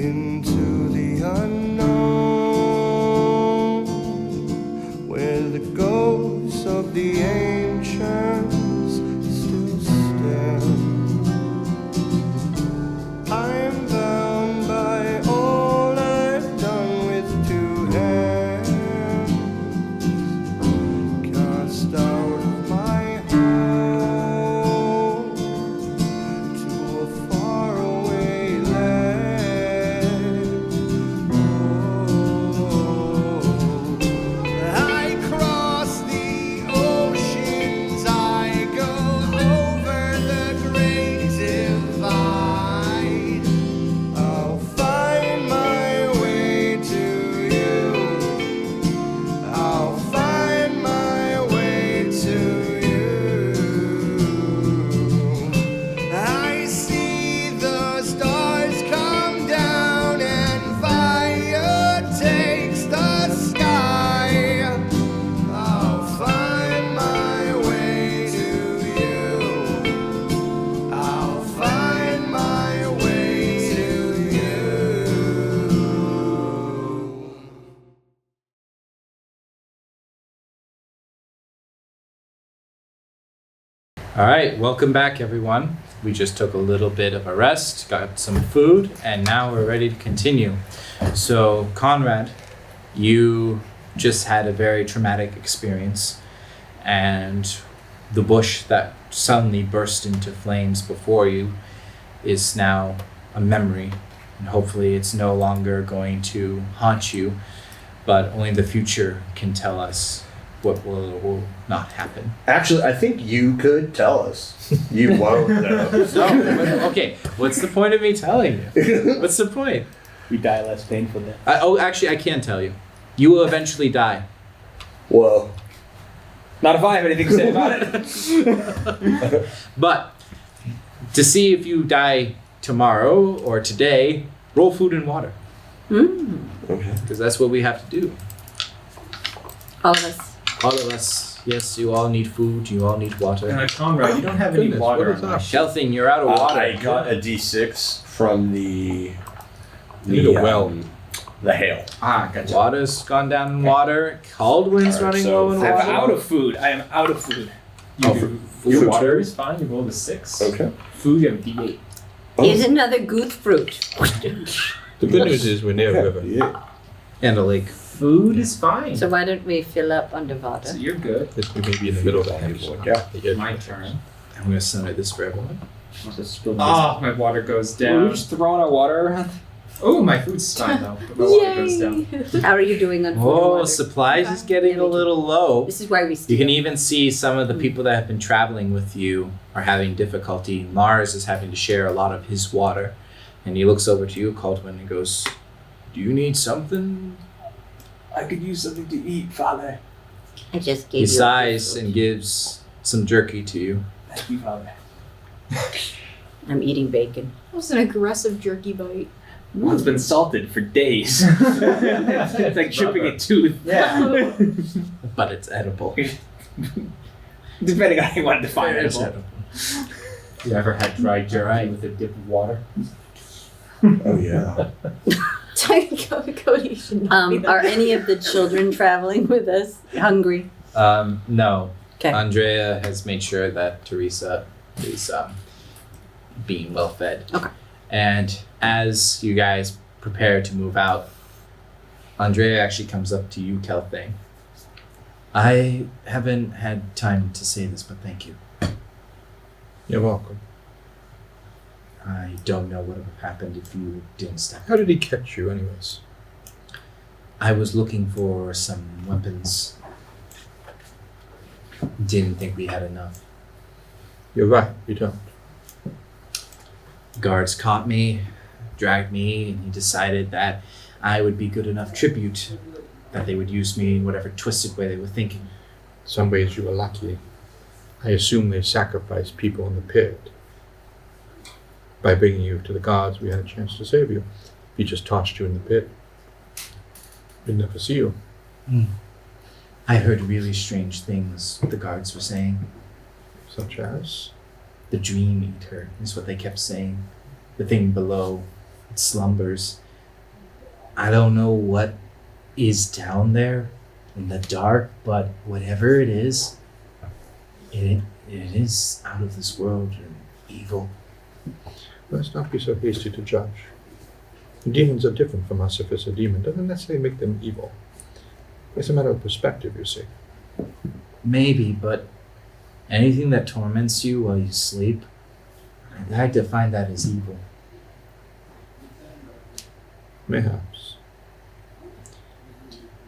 into the unknown, where the ghosts of the ancients still stand. I am bound by all I've done with 2 hands, cast out of my home to a faraway land. Oh, I cross the oceans, I go over the great divide. I'll find my way to you. I'll find my way to you. I see the stars come down and fire takes the sky. I'll find my way to you. I'll find my way to you. All right, welcome back, everyone. We just took a little bit of a rest, got some food, and now we're ready to continue. So, Conrad, you just had a very traumatic experience, and the bush that suddenly burst into flames before you is now a memory, and hopefully it's no longer going to haunt you, but only the future can tell us what will or will not happen. Actually, I think you could tell us. You won't, though. No, okay, what's the point of me telling you? What's the point? We die less painfully. Actually, I can tell you. You will eventually die. Whoa. Not if I have anything to say about it. But to see if you die tomorrow or today, roll food and water. Okay. Because that's what we have to do. All of us. All of us. Yes, you all need food. You all need water. Conrad, you don't have any water on that. Kelthing, you're out of water. I got a D6 from the need a well. The hail. Ah, gotcha. Water's gone down in water. Caldwin's Alright, running so low in I'm water. out of food. I am out of food. Your water is fine. You rolled a 6. Okay. Food, you have a D8. Here's another gooth fruit. The good news is we're near a river. Yeah. And a lake. Food is fine. So why don't we fill up underwater? So you're good. We may be in the middle of that episode. Yeah. My turn. I'm going to celebrate this for everyone. Oh, my water goes We're down. just throwing our water around. Oh, my food's fine though. But my water goes down. How are you doing on food and Oh, water? supplies is getting a little low. This is why we You steal. can even see some of the people that have been traveling with you are having difficulty. Mars is having to share a lot of his water. And he looks over to you, Caldwin, and goes, "Do you need something?" I could use something to eat, Father. I just gave He you. sighs and gives some jerky to you. Thank you, Father. I'm eating bacon. That was an aggressive jerky bite. One's been salted for days. It's like chipping a tooth. Yeah. But it's edible. Depending on how you want to define It's it. edible. You ever had dried jerky with a dip of water? Oh, yeah. Cody should not be Are there. any of the children traveling with us hungry? No. Okay. Andrea has made sure that Teresa is being well fed. Okay. And as you guys prepare to move out, Andrea actually comes up to you, Kelthane. I haven't had time to say this, but thank you. You're welcome. I don't know what would have happened if you didn't step. How did he catch you, anyways? I was looking for some weapons. Didn't think we had enough. You're right, we don't. Guards caught me, dragged me, and he decided that I would be good enough tribute, that they would use me in whatever twisted way they were thinking. Some ways you were lucky. I assume they sacrificed people in the pit. By bringing you to the gods, we had a chance to save you. He just tossed you in the pit. We'd never see you. I heard really strange things the guards were saying. Such as? The dream eater is what they kept saying. The thing below, it slumbers. I don't know what is down there in the dark, but whatever it is out of this world and evil. Let's not be so hasty to judge. Demons are different from us. If it's a demon, doesn't necessarily make them evil. It's a matter of perspective, you see. Maybe, but anything that torments you while you sleep, I like to find that as evil. Mayhaps.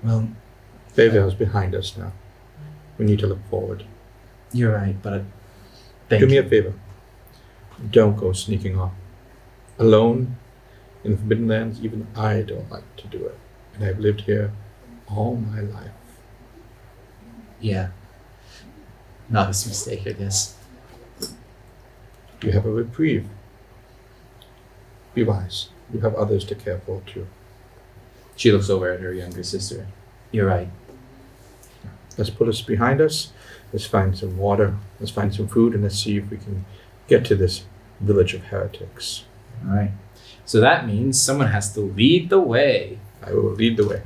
Well, Bayvale's behind us now. We need to look forward. you're right, but thank Do me you. a favor. Don't go sneaking off. Alone in the Forbidden Lands, even I don't like to do it. And I've lived here all my life. Yeah. Not a mistake, I guess. You have a reprieve. Be wise. You have others to care for too. She looks over at her younger sister. You're right. Let's put this behind us. Let's find some water. Let's find some food, and let's see if we can get to this village of heretics. All right. So that means someone has to lead the way. I will lead the way.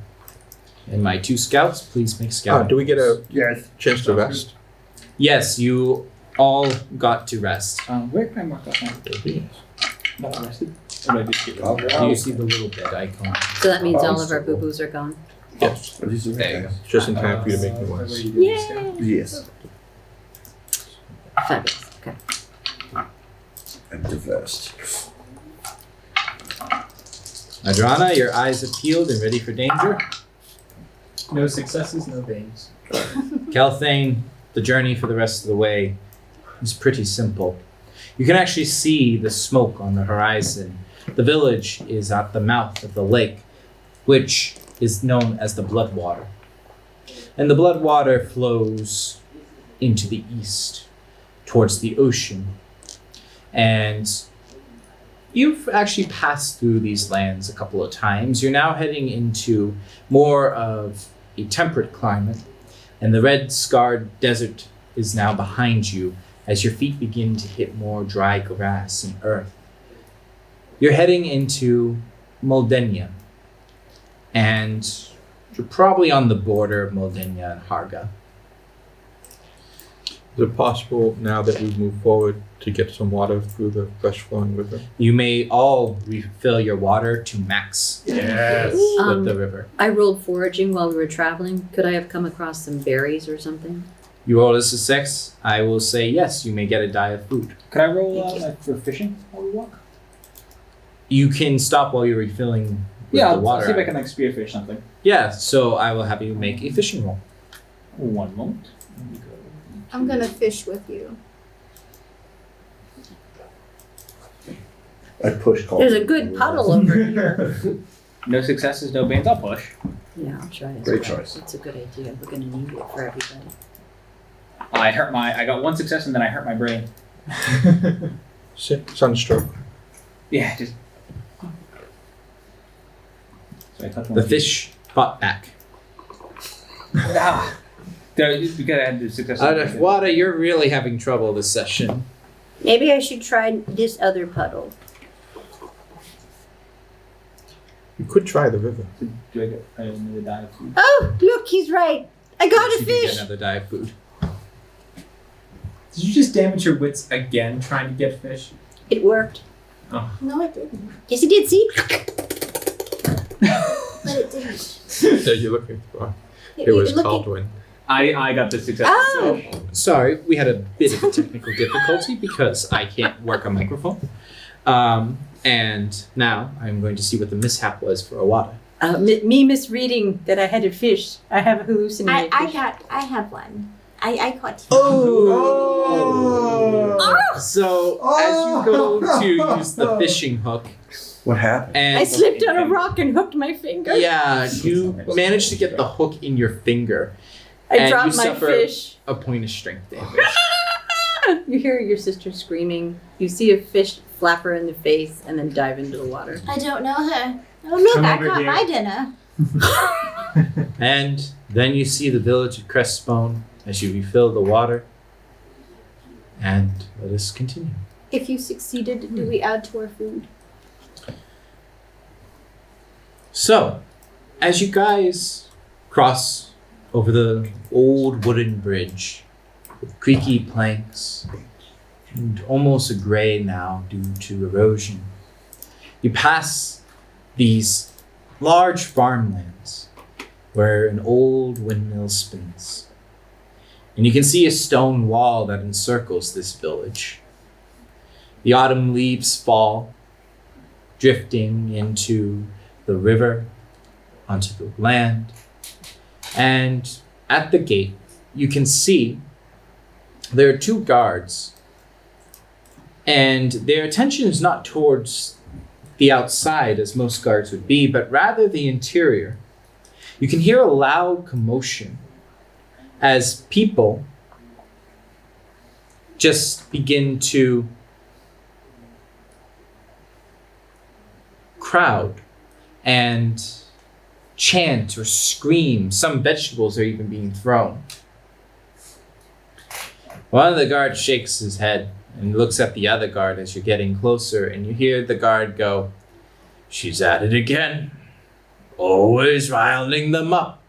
And my 2 scouts, please make scout. Do we get a Yes. chance to rest? Yes, you all got to rest. Where can I mark that now? Not rested. Or did I just get rid of it? Do you see the little bed icon? So that means all of our boo-boos are gone. Yes. There you go. Just in time for you to make new ones. Yay! Yes. Fabulous. Okay. And divest. Adrana, your eyes have peeled and ready for danger. No successes, no veins. Kelthane, the journey for the rest of the way is pretty simple. You can actually see the smoke on the horizon. The village is at the mouth of the lake, which is known as the Bloodwater. And the Bloodwater flows into the east, towards the ocean. And you've actually passed through these lands a couple of times. You're now heading into more of a temperate climate, and the red-scarred desert is now behind you as your feet begin to hit more dry grass and earth. You're heading into Moldenia, and you're probably on the border of Moldenia and Harga. Is it possible now that we move forward to get some water through the fresh-flowing river? You may all refill your water to max Yes. with the river. I rolled foraging while we were traveling. Could I have come across some berries or something? You roll as a 6. I will say yes, you may get a die of food. Could I roll Thank you. like for fishing while we walk? You can stop while you're refilling with Yeah, the I'll water. see if I can like spearfish something. Yeah, so I will have you make a fishing roll. One moment. Let me go. I'm gonna fish with you. I push call. There's a good puddle over here. No successes, no bans. I'll push. Yeah, I'll try it. Great choice. That's a good idea. We're gonna need it for everybody. I got 1 success and then I hurt my brain. Sunstroke. Yeah, just. So I touched one. The fish fought back. Ah. Because I had the success. Wada, you're really having trouble this session. Maybe I should try this other puddle. You could try the river. Do I get another die of food? Oh, look, he's right. I got You a do get fish. another die of food. Did you just damage your wits again trying to get fish? It worked. No, it didn't. Yes, it did. See? But it didn't. That you're looking for. It was Caldwin. I got the success. Oh! Sorry, we had a bit of a technical difficulty because I can't work a microphone. And now I'm going to see what the mishap was for Awada. Me misreading that I had a fish. I have a hallucinated fish. I have one. I caught. So as you go to use the fishing hook, What happened? and I slipped on a rock and hooked my finger. yeah, you managed to get the hook in your finger. I and dropped you my suffer fish. a point of strength damage. You hear your sister screaming. You see a fish flap her in the face and then dive into the water. I don't know her. Oh look, Come I over caught here. my dinner. And then you see the village of Crestbone as you refill the water. And let us continue. If you succeeded, do we add to our food? So, as you guys cross over the old wooden bridge with creaky planks and almost a gray now due to erosion, you pass these large farmlands where an old windmill spins. And you can see a stone wall that encircles this village. The autumn leaves fall, drifting into the river, onto the land. And at the gate, you can see there are 2 guards. And their attention is not towards the outside, as most guards would be, but rather the interior. You can hear a loud commotion as people just begin to crowd and chant or scream. Some vegetables are even being thrown. One of the guards shakes his head and looks at the other guard as you're getting closer, and you hear the guard go, "She's at it again. Always riling them up."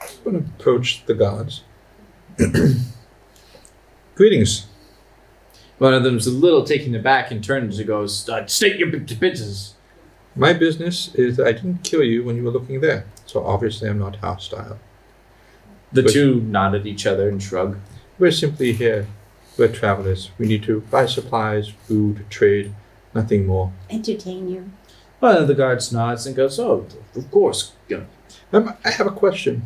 I'm going to approach the guards. Greetings. One of them's a little taken aback and turns and goes, "State your business." My business is that I didn't kill you when you were looking there, so obviously I'm not hostile. The But- 2 nod at each other and shrug. We're simply here. We're travelers. We need to buy supplies, food, trade, nothing more. Entertain you. One of the guards nods and goes, "Oh, of course." Yeah. I have a question.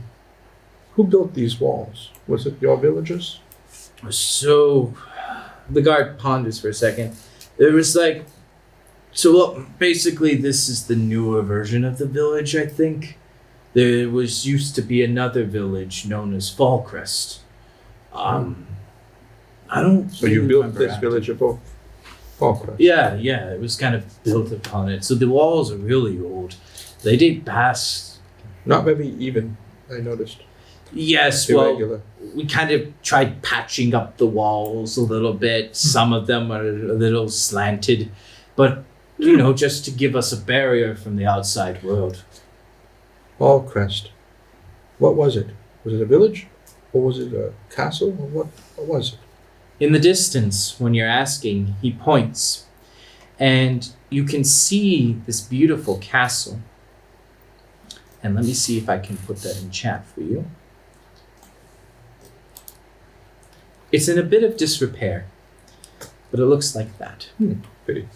Who built these walls? Was it your villagers? So, the guard ponders for a second. It was like, basically this is the newer version of the village, I think. There used to be another village known as Fallcrest. I don't So you really built remember this after- village above Falkirk? Yeah, it was kind of built upon it. So the walls are really old. They date past. Not very even, I noticed. Yes, well, Irregular. we kind of tried patching up the walls a little bit. Some of them are a little slanted, but just to give us a barrier from the outside world. Falkirk. What was it? Was it a village? Or was it a castle? Or what was it? In the distance, when you're asking, he points, and you can see this beautiful castle. And let me see if I can put that in chat for you. It's in a bit of disrepair, but it looks like that. Pity.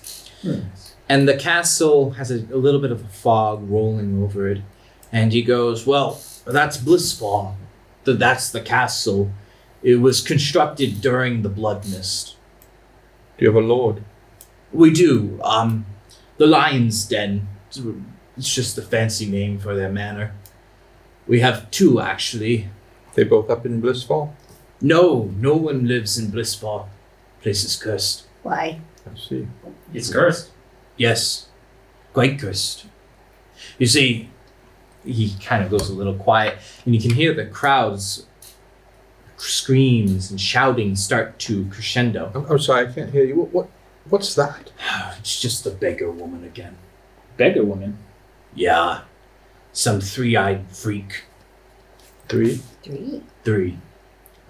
And the castle has a little bit of a fog rolling over it. And he goes, "Well, that's Blissfall. That's the castle. It was constructed during the Blood Mist." Do you have a lord? We do. The Lion's Den. It's just the fancy name for their manor. We have 2, actually. They both up in Blissfall? No one lives in Blissfall. Place is cursed. Why? I see. It's cursed. Yes, quite cursed. You see, he kind of goes a little quiet, and you can hear the crowd's screams and shouting start to crescendo. I'm sorry, I can't hear you. What's that? It's just the beggar woman again. Beggar woman. Yeah, some 3-eyed freak. 3? 3. 3.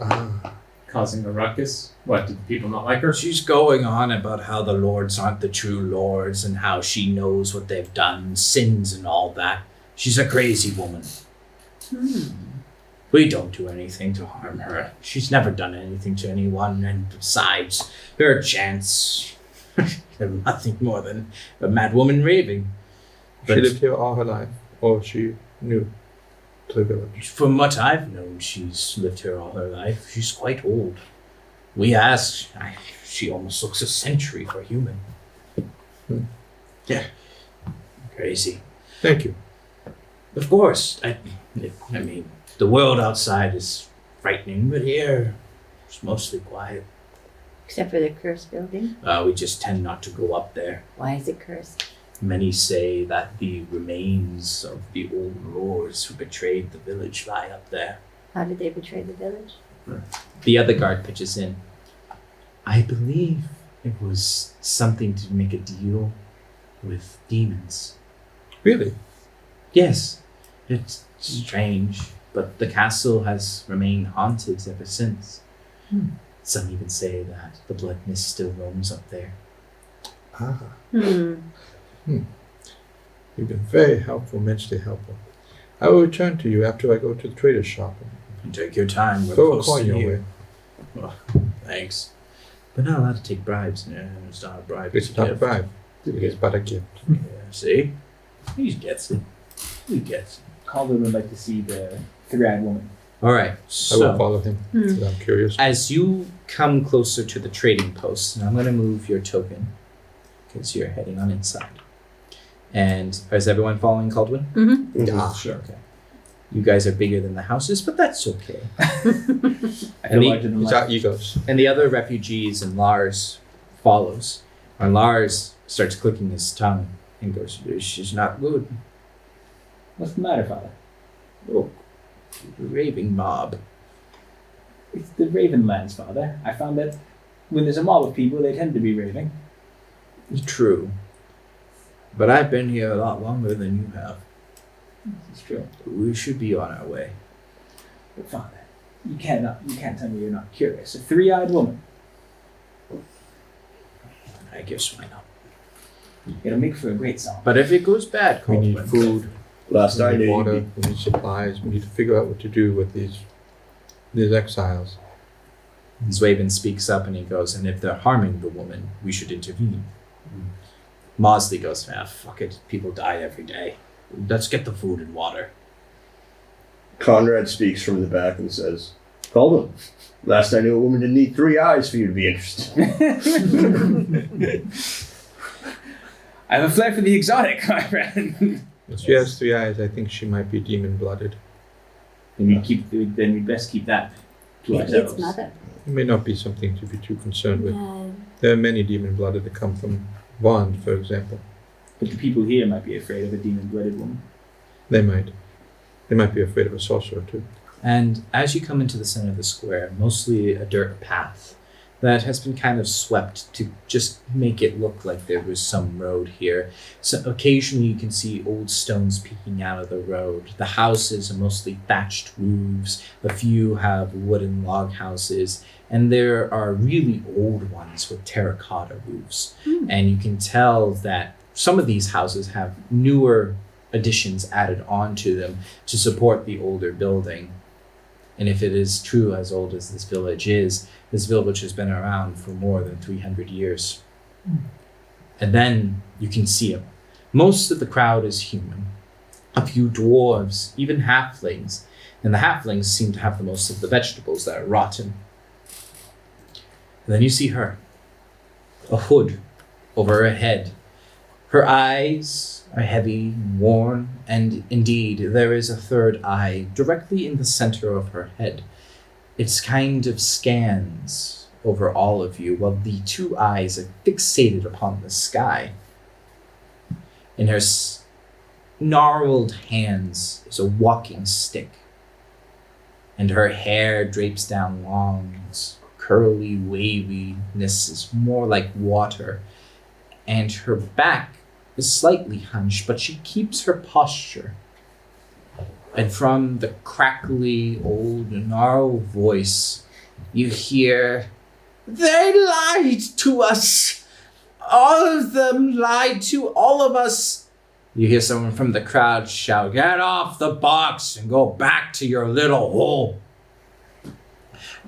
Ah. Causing a ruckus. What, did people not like her? She's going on about how the lords aren't the true lords and how she knows what they've done, sins and all that. She's a crazy woman. We don't do anything to harm her. She's never done anything to anyone, and besides, her chants are nothing more than a mad woman raving. She But lived here all her life, or she knew to the village. from what I've known, she's lived here all her life. She's quite old. We asked, she almost looks a century for a human. Yeah. Crazy. Thank you. Of course. I mean, the world outside is frightening, but here it's mostly quiet. Except for the cursed building. We just tend not to go up there. Why is it cursed? Many say that the remains of the old lords who betrayed the village lie up there. How did they betray the village? The other guard pitches in. I believe it was something to make a deal. with demons. Really? Yes, it's strange, but the castle has remained haunted ever since. Some even say that the blood mist still roams up there. Ah. Hmm. You've been very helpful, immensely helpful. I will return to you after I go to the trader's shop. You take your time. We're Throw a close coin to your here. way. Well, thanks. We're not allowed to take bribes. No, it's not a bribe. It's not a gift. bribe. It is but a gift. Yeah, see? He gets it. He gets it. Calder would like to see the three-eyed woman. All right. I will So, follow him. because I'm curious. as you come closer to the trading post, and I'm going to move your token because you're heading on inside. And is everyone following Caldwin? Mm-hmm. Ah, Sure. Okay. You guys are bigger than the houses, but that's okay. I And feel the- larger than it's life. our egos. And the other refugees and Lars follows. And Lars starts clicking his tongue and goes, "She's not good. What's the matter, Father? Oh, raving mob." It's the Ravenlands, Father. I found that when there's a mob of people, they tend to be raving. True. But I've been here a lot longer than you have. It's true. We should be on our way. But Father, you can't tell me you're not curious. A three-eyed woman. I guess why not? It'll make for a great song. But if it goes bad, We need Caldwin, food, Last I we need knew, water, you'd we need supplies. We need to figure out what to do with these exiles. Zwaven speaks up and he goes, "And if they're harming the woman, we should intervene." Mosley goes, "Fuck it. People die every day. Let's get the food and water." Conrad speaks from the back and says, Caldwin, last I knew a woman didn't need 3 eyes for you to be interested. I have a flair for the exotic, Conrad. If she has 3 eyes, I think she might be demon-blooded. Then we'd best keep that to Maybe ourselves. it's mother. It may not be something to be too concerned with. Yeah. There are many demon-blooded that come from Bond, for example. But the people here might be afraid of a demon-blooded woman. They might. They might be afraid of a sorcerer, too. And as you come into the center of the square, mostly a dirt path that has been kind of swept to just make it look like there was some road here. So occasionally you can see old stones peeking out of the road. The houses are mostly thatched roofs. A few have wooden log houses. And there are really old ones with terracotta roofs. And you can tell that some of these houses have newer additions added onto them to support the older building. And if it is true, as old as this village has been around for more than 300 years. And then you can see them. Most of the crowd is human. A few dwarves, even halflings. And the halflings seem to have the most of the vegetables that are rotten. And then you see her. A hood over her head. Her eyes are heavy and worn, and indeed there is a third eye directly in the center of her head. It kind of scans over all of you while the 2 eyes are fixated upon the sky. In her gnarled hands is a walking stick, and her hair drapes down long. Its curly waviness is more like water, and her back is slightly hunched, but she keeps her posture. And from the crackly, old, gnarled voice, you hear, "They lied to us! All of them lied to all of us!" You hear someone from the crowd shout, "Get off the box and go back to your little hole."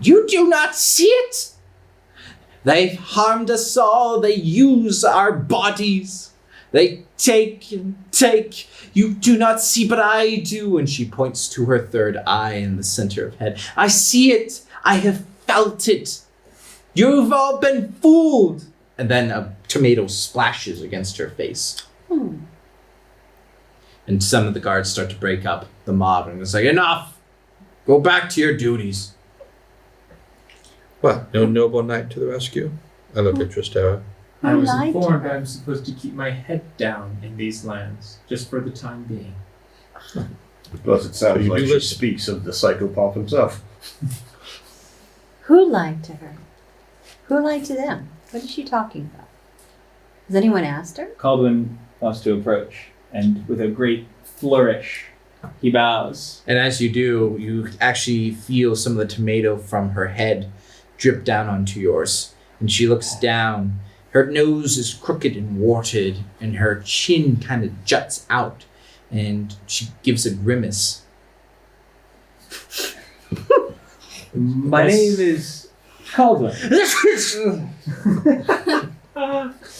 You do not see it? They've harmed us all. They use our bodies. They take and take. You do not see, but I do. And she points to her third eye in the center of head. I see it. I have felt it. You've all been fooled. And then a tomato splashes against her face. And some of the guards start to break up the mob. And it's like, enough. Go back to your duties. What? No noble knight to the rescue? I look at Tristera. I was lied to informed her. I'm supposed to keep my head down in these lands, just for the time being. Plus, it sounds You like do she listen. speaks of the psychopomp himself. Who lied to her? Who lied to them? What is she talking about? Has anyone asked her? Caldwin wants to approach, and with a great flourish, he bows. And as you do, you actually feel some of the tomato from her head drip down onto yours. And she looks down. Her nose is crooked and warted, and her chin kind of juts out, and she gives a grimace. My name is Caldwin.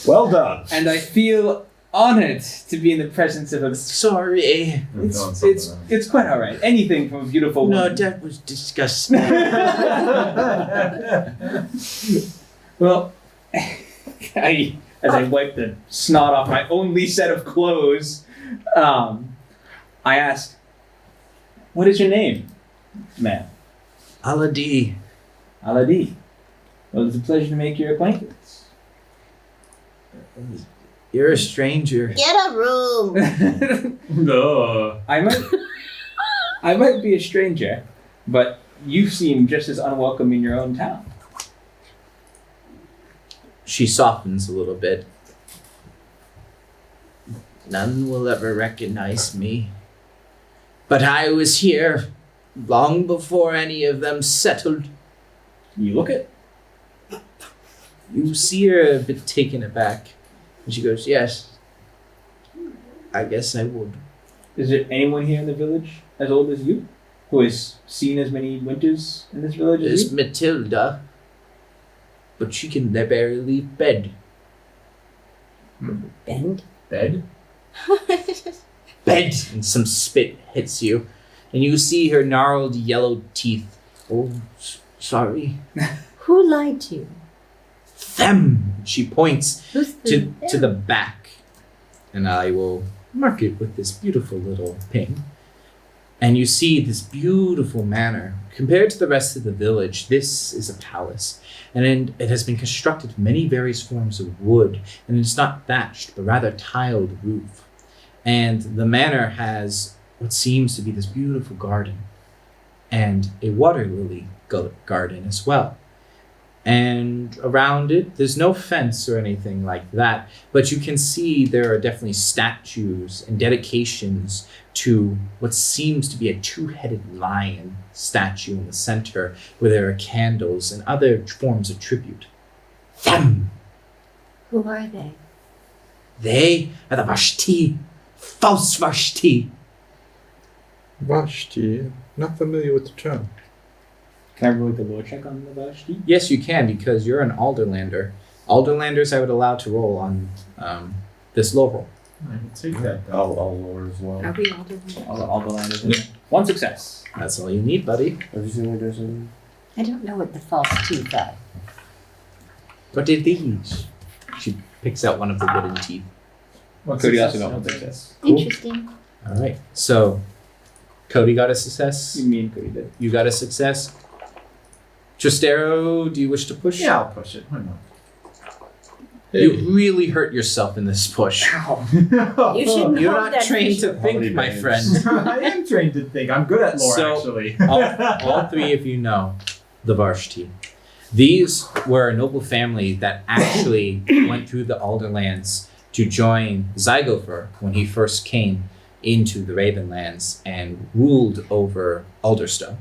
Well done. And I feel honored to be in the presence of a... Sorry. It's quite all right. Anything from a beautiful No, woman. that was disgusting. Well, as I wipe the snot off my only set of clothes, I asked, "What is your name, ma'am?" Aladi. Aladi. Well, it's a pleasure to make your acquaintance. You're a stranger. Get a room. No. I might be a stranger, but you seem just as unwelcome in your own town. She softens a little bit. None will ever recognize me. But I was here long before any of them settled. You look it. You see her a bit taken aback. And she goes, yes. I guess I would. Is there anyone here in the village as old as you, who has seen as many winters in this village as There's you? Matilda. But she can barely leave bed. Bend. Bed? Bed! And some spit hits you. And you see her gnarled yellow teeth. Oh, sorry. Who lied to you? Them! She points Who's the to the back. And I will mark it with this beautiful little ping. And you see this beautiful manor. Compared to the rest of the village, this is a palace. And it has been constructed of many various forms of wood. And it's not thatched, but rather tiled roof. And the manor has what seems to be this beautiful garden. And a water lily garden as well. And around it, there's no fence or anything like that, but you can see there are definitely statues and dedications to what seems to be a two-headed lion statue in the center, where there are candles and other forms of tribute. Them! Who are they? They are the Vashti, false Vashti. Vashti, not familiar with the term. Can I roll the lore check on the Vashti? Yes, you can, because you're an Alderlander. Alderlanders I would allow to roll on this lore roll. I can take that. I'll lower as well. Are we all doing All the landers in there. One success. That's all you need, buddy. Have you seen what there's in? I don't know what the false teeth are. What are these? She picks out one of the wooden teeth. Cody also got one success. Cool. Interesting. All right. So, Cody got a success. Me and Cody did. You got a success. Tristero, do you wish to push? Yeah, I'll push it. Why not? You really hurt yourself in this push. You shouldn't You're hold not that trained fish. to think, my friend. I am trained to think. I'm good at lore, So- actually. all three of you know the Vashti. These were a noble family that actually went through the Alderlands to join Zygopher when he first came into the Ravenlands and ruled over Alderstone.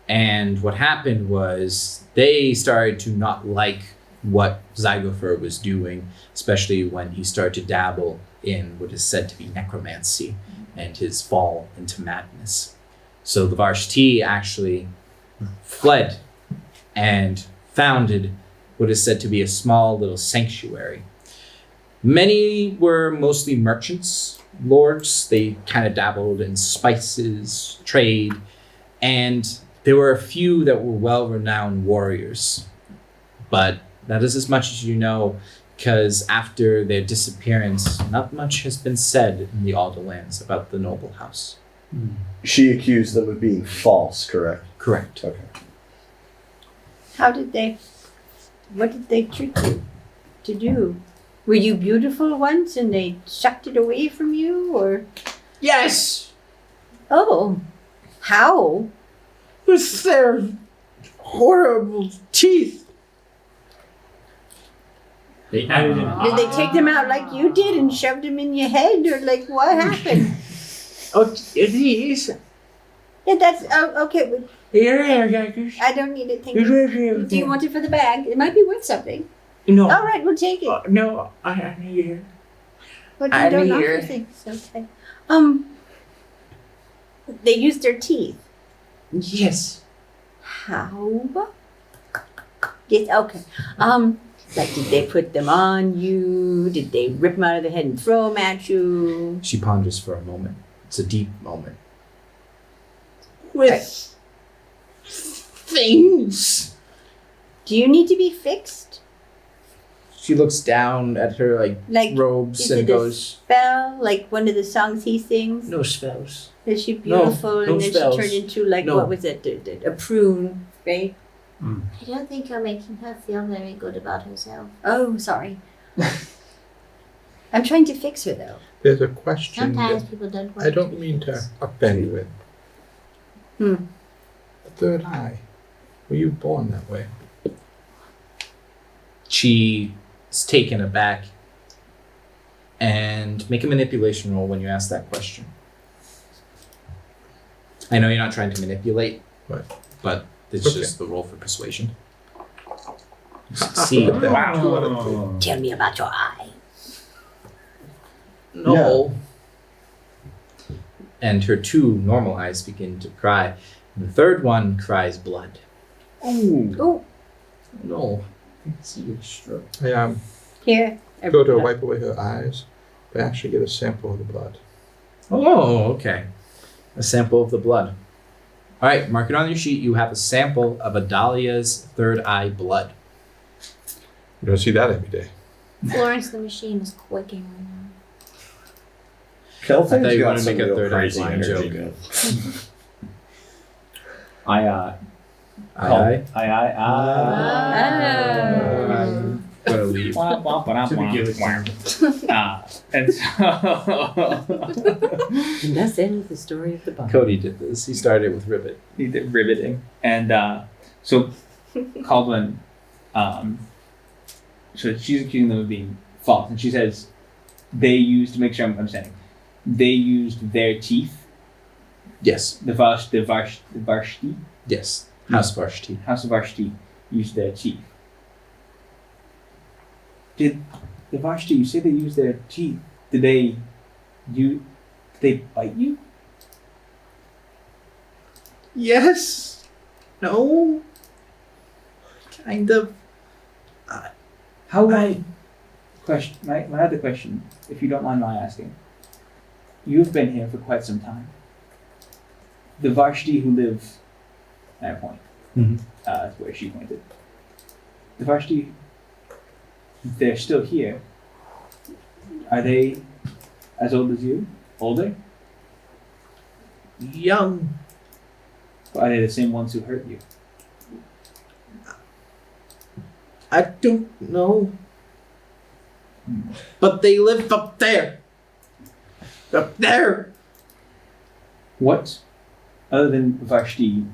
And what happened was they started to not like what Zygopher was doing, especially when he started to dabble in what is said to be necromancy and his fall into madness. So the Vashti actually fled and founded what is said to be a small little sanctuary. Many were mostly merchants, lords. They kind of dabbled in spices, trade, and there were a few that were well-renowned warriors. But that is as much as you know, because after their disappearance, not much has been said in the Alderlands about the noble house. She accused them of being false, correct? Correct. Okay. What did they treat you to do? Were you beautiful once and they sucked it away from you, or? Yes! Oh, how? With their horrible teeth. They added in. Did they take them out like you did and shoved them in your head, or like what happened? Oh, it is. Yeah, that's okay. But Here, Jackers. I don't need it. Thank you. Do you want it for the bag? It might be worth something. No. All right, we'll take it. No, I'm here. But you I'm don't here. offer things. Okay. They used their teeth. Yes. How? Yes. Okay. Like, did they put them on you? Did they rip them out of the head and throw them at you? She ponders for a moment. It's a deep moment. With things. Do you need to be fixed? She looks down at her Like, robes is and it a goes, spell? Like one of the songs he sings? No spells. Is she beautiful? no and then spells. she turned into like, No. what was it? A prune, right? I don't think you're making her feel very good about herself. Oh, sorry. I'm trying to fix her though. There's a question Sometimes that people don't want I don't mean to offend with. Hmm. The third eye. Were you born that way? she is taken aback. And make a manipulation roll when you ask that question. I know you're not trying to manipulate, Right. but it's Okay. just the roll for persuasion. You succeed. Wow. Tell me about your eye. No. And her two normal eyes begin to cry. And the third one cries blood. Oh, No. It's your stroke. I here. go to wipe away her eyes, but actually get a sample of the blood. Oh, okay. A sample of the blood. All right, mark it on your sheet. You have a sample of Adalia's third eye blood. You don't see that every day. Florence the machine is quaking right now. I thought Kelthing's you got wanted to some make a real third eye crazy blind energy, joke. man. I Aye. Ah. Gotta leave. And so And that's the end of the story of the Bible. Cody did this. He started with Ribbit. he did riveting. And so Caldwell, so she's accusing them of being false, and she says they used, to make sure I'm understanding, they used their teeth, Yes. the Varshti, Yes. House Vashti. House of Varshti used their teeth. Did the Varshti, you say they used their teeth, did they bite you? Yes. No. Kind of. How long? Question. My other question, if you don't mind my asking. You've been here for quite some time. The Varshti who live at a point, that's where she pointed. The Varshti, they're still here. Are they as old as you? Older? Young. Or are they the same ones who hurt you? I don't know. But they live up there. Up there. What, other than Varshti,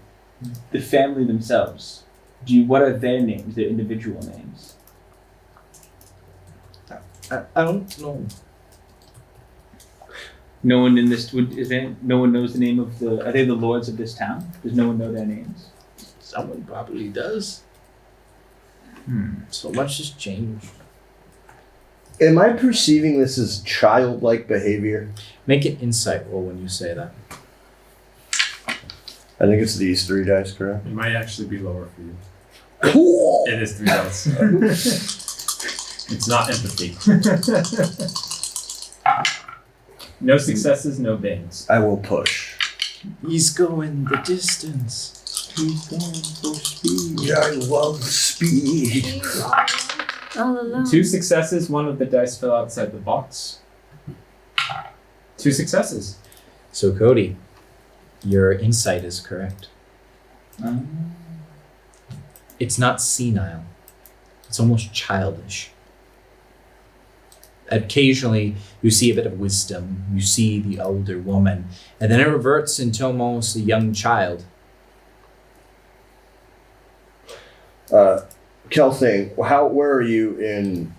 the family themselves, what are their names, their individual names? I don't know. No one in this no one knows the name of are they the lords of this town? Does no one know their names? Someone probably does. So much has changed. Am I perceiving this as childlike behavior? Make an insight roll when you say that. I think it's these 3 dice, correct? It might actually be lower for you. Cool. It is 3 dice. It's not empathy. No successes, no bings. I will push. He's going the distance. He's going for speed. I love speed. All alone. 2 successes, 1 of the dice fell outside the box. 2 successes. So Cody, your insight is correct. It's not senile. It's almost childish. Occasionally, you see a bit of wisdom. You see the older woman, and then it reverts into almost a young child. Kelthing, where are you in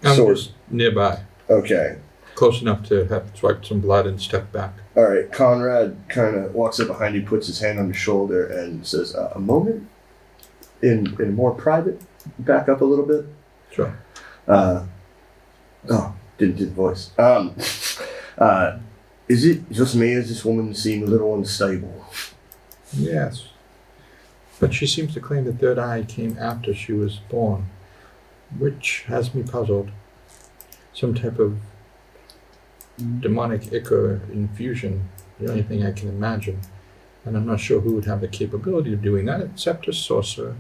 I'm Sword. just nearby, Okay. close enough to have swipe some blood and step back. All right. Conrad kind of walks up behind you, puts his hand on his shoulder, and says, "A moment. In more private. Back up a little bit." Sure. Didn't voice. Is it just me? Or does this woman seem a little unstable? Yes. But she seems to claim the third eye came after she was born, which has me puzzled. Some type of demonic ichor infusion, the only thing I can imagine. And I'm not sure who would have the capability of doing that except a sorcerer.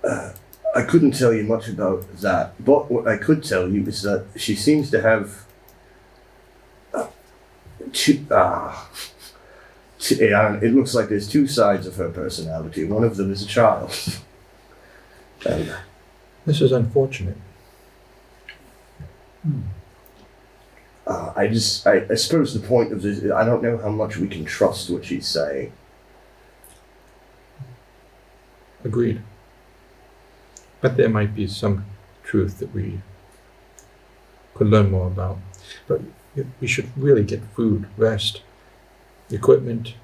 I couldn't tell you much about that, but what I could tell you is that she seems to have it looks like there's two sides of her personality. One of them is a child. And This is unfortunate. I suppose the point of this, I don't know how much we can trust what she's saying. Agreed. But there might be some truth that we could learn more about. But we should really get food, rest, equipment,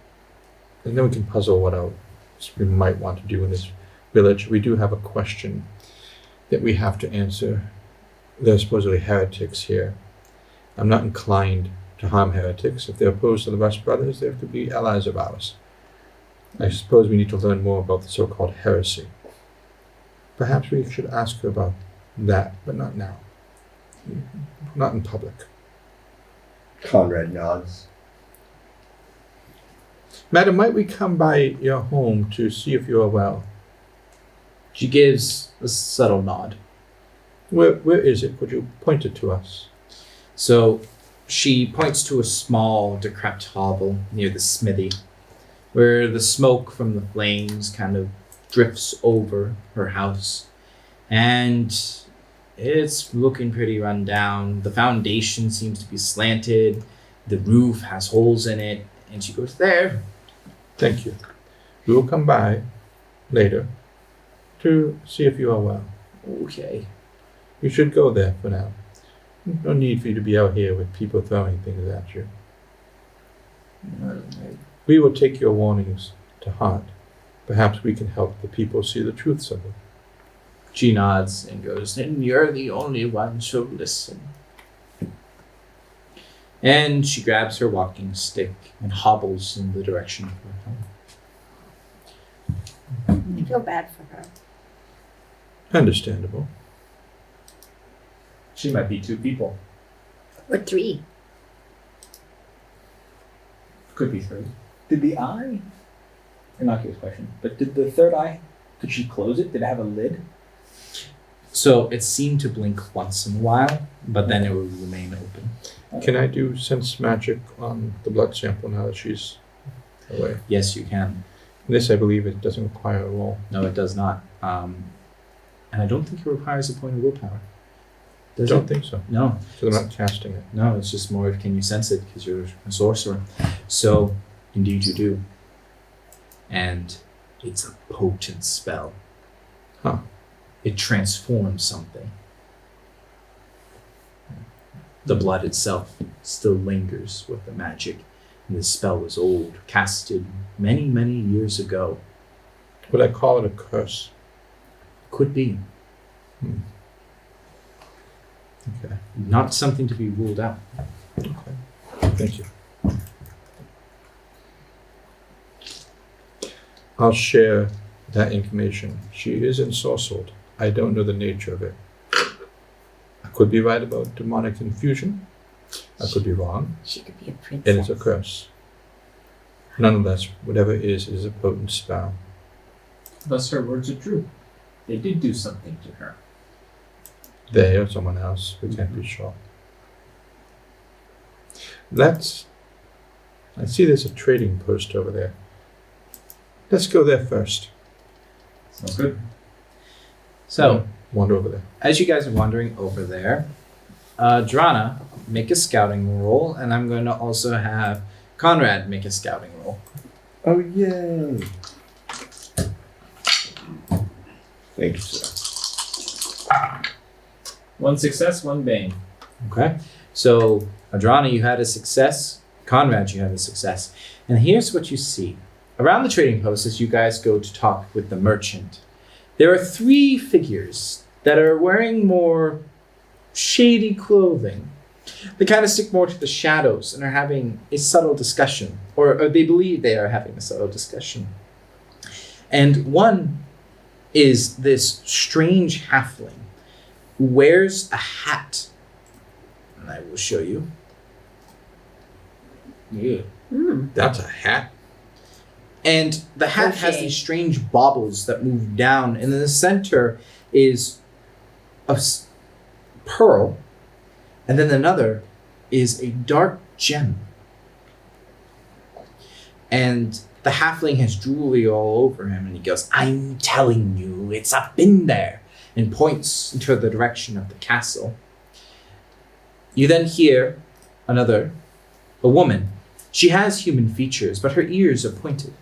and then we can puzzle what else we might want to do in this village. We do have a question that we have to answer. There are supposedly heretics here. I'm not inclined to harm heretics. If they're opposed to the Rush Brothers, they have to be allies of ours. I suppose we need to learn more about the so-called heresy. Perhaps we should ask her about that, but not now. Not in public. Conrad nods. Madam, might we come by your home to see if you are well? She gives a subtle nod. Where is it? Could you point it to us? So she points to a small, decrepit hovel near the smithy, where the smoke from the flames kind of drifts over her house. And it's looking pretty run down. The foundation seems to be slanted. The roof has holes in it. And she goes, "There." Thank you. We will come by later to see if you are well. Okay. You should go there for now. No need for you to be out here with people throwing things at you. We will take your warnings to heart. Perhaps we can help the people see the truths of it. She nods and goes, "And you're the only one, so listen." And she grabs her walking stick and hobbles in the direction of her home. I feel bad for her. Understandable. She might be two people. Or 3. Could be three. Did the eye? Innocuous question. But did the third eye? Could she close it? Did it have a lid? So it seemed to blink once in a while, but then it would remain open. Can I do sense magic on the blood sample now that she's away? Yes, you can. This, I believe, it doesn't require a roll. No, it does not. And I don't think it requires a point of willpower. Does Don't it? think so. No. So they're not casting it. No, it's just more of can you sense it because you're a sorcerer. So, indeed you do. And it's a potent spell. Huh. It transforms something. The blood itself still lingers with the magic. And the spell was old, casted many, many years ago. Would I call it a curse? Could be. Okay. Not something to be ruled out. Thank you. I'll share that information. She is ensorcelled. I don't know the nature of it. I could be right about demonic infusion. I could be wrong. She could be a princess. And it's a curse. Nonetheless, whatever it is a potent spell. Thus her words are true. They did do something to her. They or someone else, we can't be sure. I see there's a trading post over there. Let's go there first. Sounds good. So, Wander over there. as you guys are wandering over there, Drana, make a scouting roll, and I'm going to also have Conrad make a scouting roll. Oh, yay. Thank you, sir. One success, one bane. Okay. So, Adrana, you had a success. Conrad, you had a success. And here's what you see. Around the trading post, as you guys go to talk with the merchant, there are 3 figures that are wearing more shady clothing. They kind of stick more to the shadows and are having a subtle discussion, or they believe they are having a subtle discussion. And one is this strange halfling who wears a hat. And I will show you. Yeah. That's a hat. And the hat has Crochet. these strange baubles that move down, and in the center is a pearl, and then another is a dark gem. And the halfling has jewelry all over him, and he goes, "I'm telling you, it's up in there," and points into the direction of the castle. You then hear a woman. She has human features, but her ears are pointed.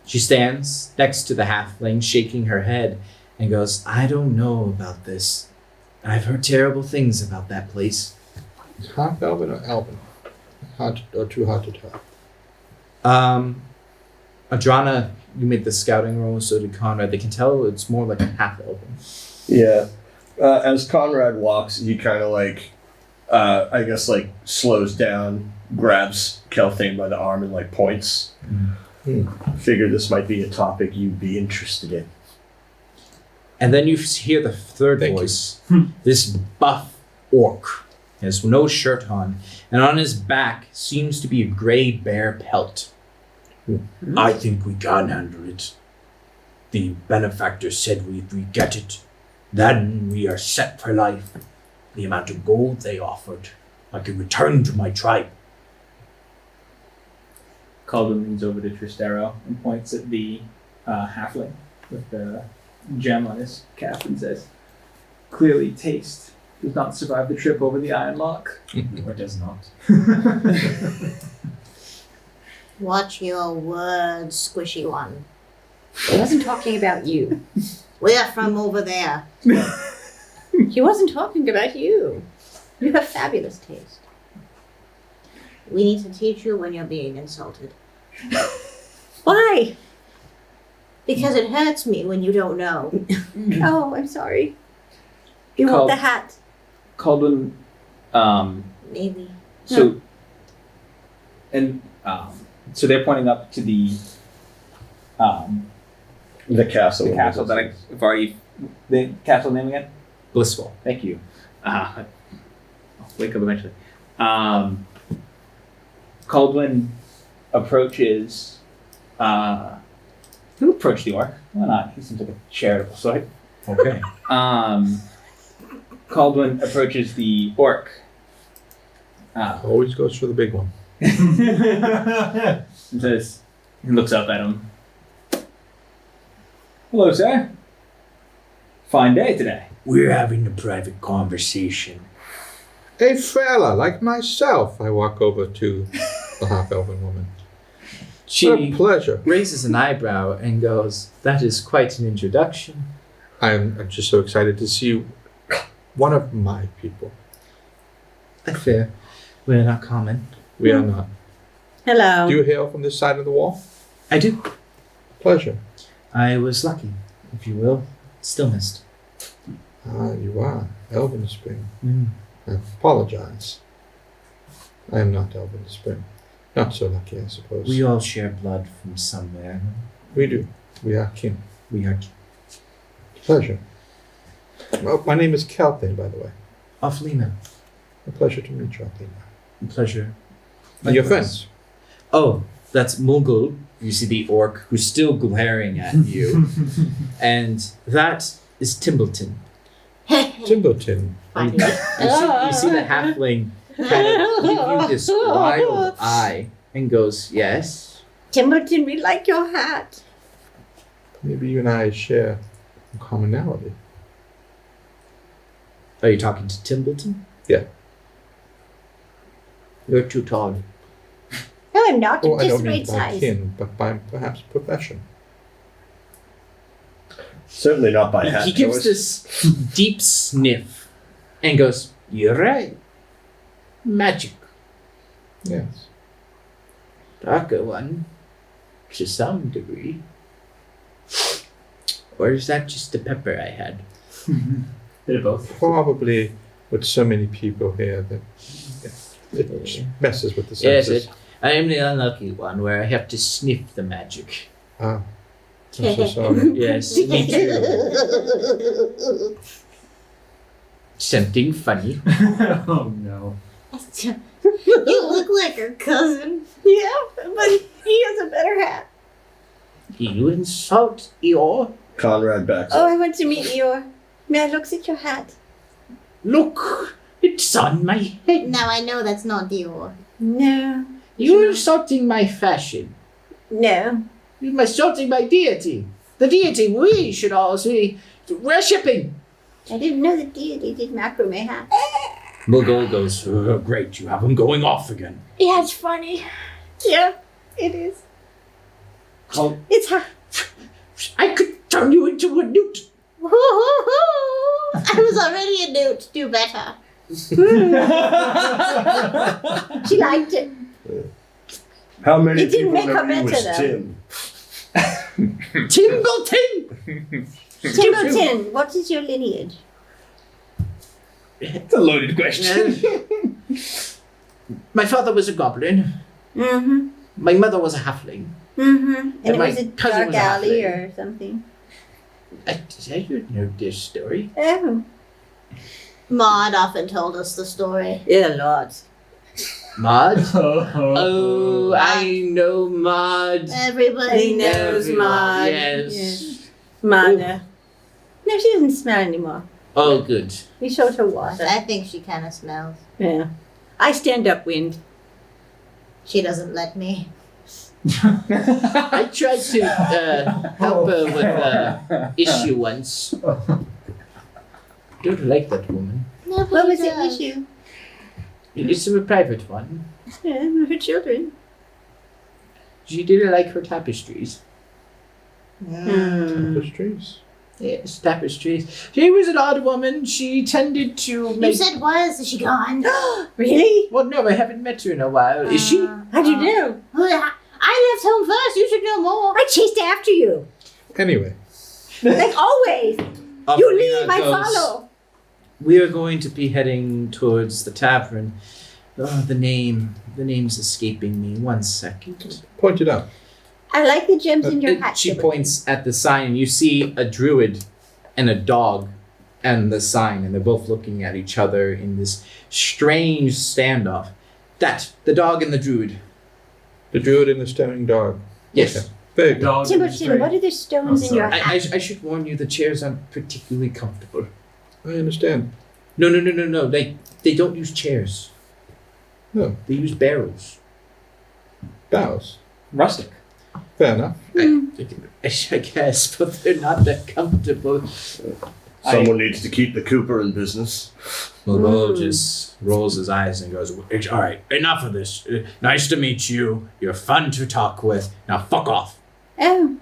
She stands next to the halfling, shaking her head, and goes, "I don't know about this. I've heard terrible things about that place." Is half elven or elven? Too hard to tell. Adrana, you made the scouting roll, so did Conrad. They can tell it's more like a half elven. Yeah. As Conrad walks, he kind of I guess slows down, grabs Kelthane by the arm and points. Figured this might be a topic you'd be interested in. And then you hear the third Thank you. voice. This buff orc has no shirt on, and on his back seems to be a gray bear pelt. "I think we can handle it. The benefactor said if we get it, then we are set for life. The amount of gold they offered, I can return to my tribe." Calden leans over to Tristero and points at the halfling with the gem on his cap and says, "Clearly taste does not survive the trip over the iron lock." Or does not. Watch your words, squishy one. He wasn't talking about you. We're from over there. He wasn't talking about you. You have fabulous taste. We need to teach you when you're being insulted. Why? Because it hurts me when you don't know. Oh, I'm sorry. You Call- want the hat? Calden, Maybe. so, and so they're pointing up to the The castle. castle that I've already. The castle name again? Blissful. Thank you. I'll wake up eventually. Caldwin approaches. Who approached the orc? Why not? He seems like a charitable sort. Okay. Caldwin approaches the orc. Always goes for the big one. And says, he looks up at him. "Hello, sir. Fine day today." We're having a private conversation. A fella like myself. I walk over to the half-elven woman. What a She pleasure. raises an eyebrow and goes, "That is quite an introduction." I'm just so excited to see one of my people. Fair. We're not common. We are not. Hello. Do you hail from this side of the wall? I do. Pleasure. I was lucky, if you will. Still missed. Ah, you are. Elven Spring. Mm. I apologize. I am not Elven Spring. Not so lucky, I suppose. We all share blood from somewhere. We do. We are kin. We are Pleasure. Well, my name is Kelthane, by the way. Offlina. A pleasure to meet you, Althina. Pleasure. And your Likewise. friends? Oh, that's Mulgul. You see the orc who's still glaring at you. And that is Timbleton. Timbleton. You see the halfling kind of give you this wild eye and goes, "Yes." Timbleton, we like your hat. Maybe you and I share a commonality. Are you talking to Timbleton? Yeah. You're too tall. No, I'm not. Oh, I'm I just don't the mean right by size. kin, but by perhaps profession. Certainly not by hat He gives choice. this deep sniff and goes, "You're right. Magic. Yes. Darker one, to some degree. Or is that just the pepper I had?" Bit of both. Probably with so many people here that it messes with the Yes, senses. I am the unlucky one where I have to sniff the magic. Ah, I'm so sorry. Yes, me too. Something funny. Oh no. You look like her cousin. Yeah, but he has a better hat. You insult Eeyore. Conrad backs Oh, up. I want to meet you. May I look at your hat? Look, it's on my head. Now I know that's not Dior. No. You're insulting my fashion. No. You're insulting my deity. The deity we should all be worshipping. I didn't know the deity did macrame hats. Bulgol goes, "Oh, great, you have him going off again." Yeah, it's funny. Yeah, it is. Oh, It's hard. I could turn you into a newt. I was already a newt. Do better. She liked it. How many It didn't people make her know you better, was though. Tim? Timbleton! Timbleton, what is your lineage? It's a loaded question. My father was a goblin. Mm-hmm. My mother was a halfling. Mm-hmm. And it my was a cousin dark was a alley halfling. or something. I don't know this story. Oh. Maud often told us the story. Yeah, a lot. Maud? Oh. Oh, I know Maud. Everybody He knows Everyone, Maud. Yes. Mother. No, she doesn't smell anymore. Oh, good. We showed her water. I think she kind of smells. Yeah. I stand upwind. She doesn't let me. I tried to help her with an issue once. Don't like that woman. Nobody What was the does. issue? It's a private one. Yeah, her children. She didn't like her tapestries. Tapestries. Yes, tapestries. She was an odd woman. She tended to You make... said was. Is she gone? Really? Well, no, I haven't met her in a while. Is she? How'd you know? I left home first. You should know more. I chased after you. Anyway, Like always. You leave, I follow. We are going to be heading towards the tavern. Oh, the name's escaping me. 1 second. point it out. I like the gems in your hat. She Timbleton. points at the sign. You see a druid and a dog and the sign, and they're both looking at each other in this strange standoff. The dog and the druid. The druid and the staring dog. Yes. Okay. Very good. Dog Timbleton, what are the stones Oh, in your sorry. hat? I should warn you, the chairs aren't particularly comfortable. I understand. No. They don't use chairs. No. They use barrels. Bows. Rustic. Fair enough. I guess, but they're not that comfortable. Someone needs to keep the Cooper in business. Lobo just rolls his eyes and goes, "All right, enough of this. Nice to meet you. You're fun to talk with. Now fuck off." Oh,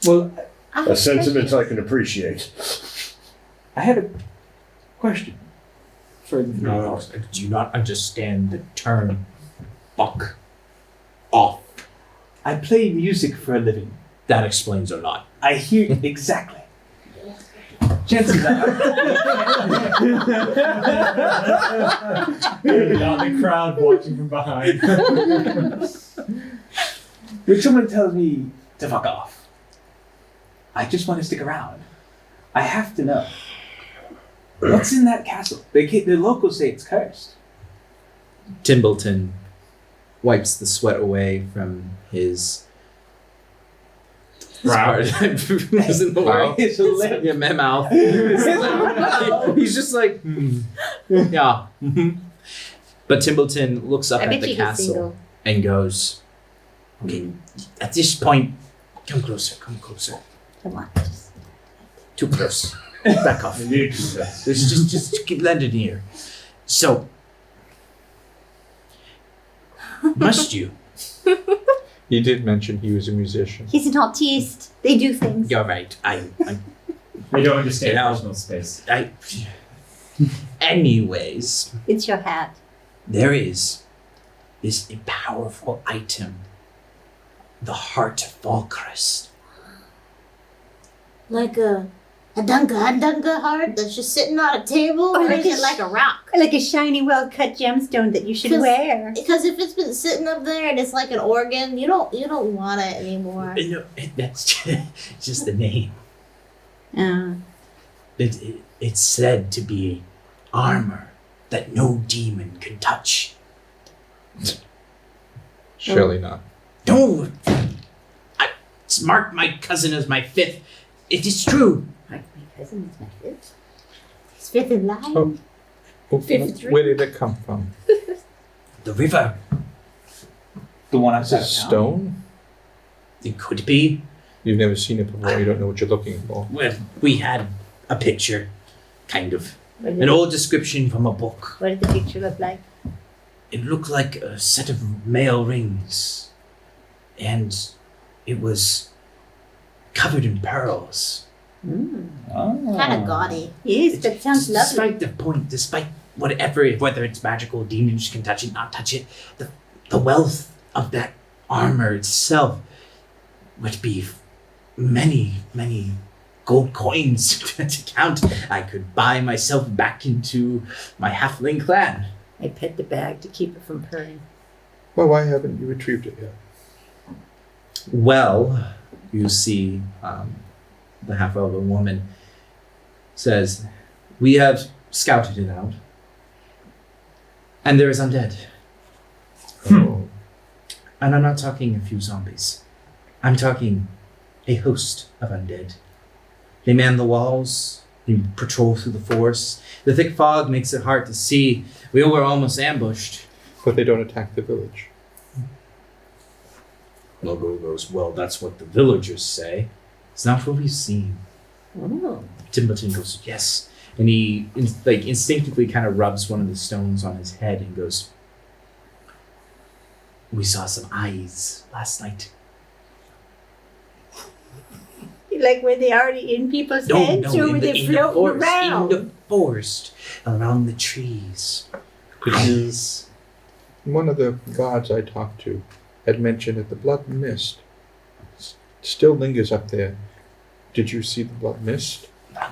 Well, I have A a sentiment question. I can appreciate. I had a question for the three of No, us. do you not understand the term fuck off? I play music for a living. That explains a lot. I hear exactly. Chances are. Not the crowd watching from behind. When someone tells me to fuck off, I just want to stick around. I have to know. What's in that castle? The locals say it's cursed. Timbleton wipes the sweat away from his Brow. Is in the world. His lip. Yeah, my mouth. He's just like, yeah. mhm. But Timbleton looks up I at bet the you he's castle single. and goes, "Okay, at this point, come closer, come closer. Come on. Too close. Back off. Just keep landing here. So, must you He did mention he was a musician. He's an artist. They do things. You're right. I I don't understand You know- personal space. Anyways, It's your hat. there is this powerful item, the heart of Volcrest. Like a dunga heart that's just sitting on a table, Or or like is a it like a rock? Like a shiny, well-cut gemstone that you should 'Cause- wear. Because if it's been sitting up there and it's like an organ, you don't want it anymore. No, that's just the name. It's said to be armor that no demon can touch. Surely not. No, I mark my cousin as my fifth. It is true. My cousin is my fifth. It's fifth in line. Oh. Well, 53. where did it come from? The river. The one Is it outside of town. stone? It could be. You've never seen it before. You don't know what you're looking for. Well, we had a picture, kind of. What did, An old description from a book. what did the picture look like? It looked like a set of male rings. And it was covered in pearls. Oh. Kind of gaudy. Yes, that sounds lovely. Despite the point, despite whether it's magical, demons can touch it, not touch it, the wealth of that armor itself would be many, many gold coins to count. I could buy myself back into my halfling clan. I pet the bag to keep it from purring. Well, why haven't you retrieved it yet? Well, you see, the half-elven woman says, "We have scouted it out, and there is undead. Oh, And I'm not talking a few zombies. I'm talking a host of undead. They man the walls, they patrol through the forest. The thick fog makes it hard to see. We were almost ambushed." but they don't attack the village. Logo goes, "Well, that's what the villagers say. It's not what we've seen." Oh. Timbleton goes, "Yes." And he instinctively kind of rubs one of the stones on his head and goes, "We saw some eyes last night." Like were they already in people's heads or were they floating around? In the forest, around the trees. Eyes. One of the gods I talked to had mentioned that the blood mist still lingers up there. Did you see the blood mist?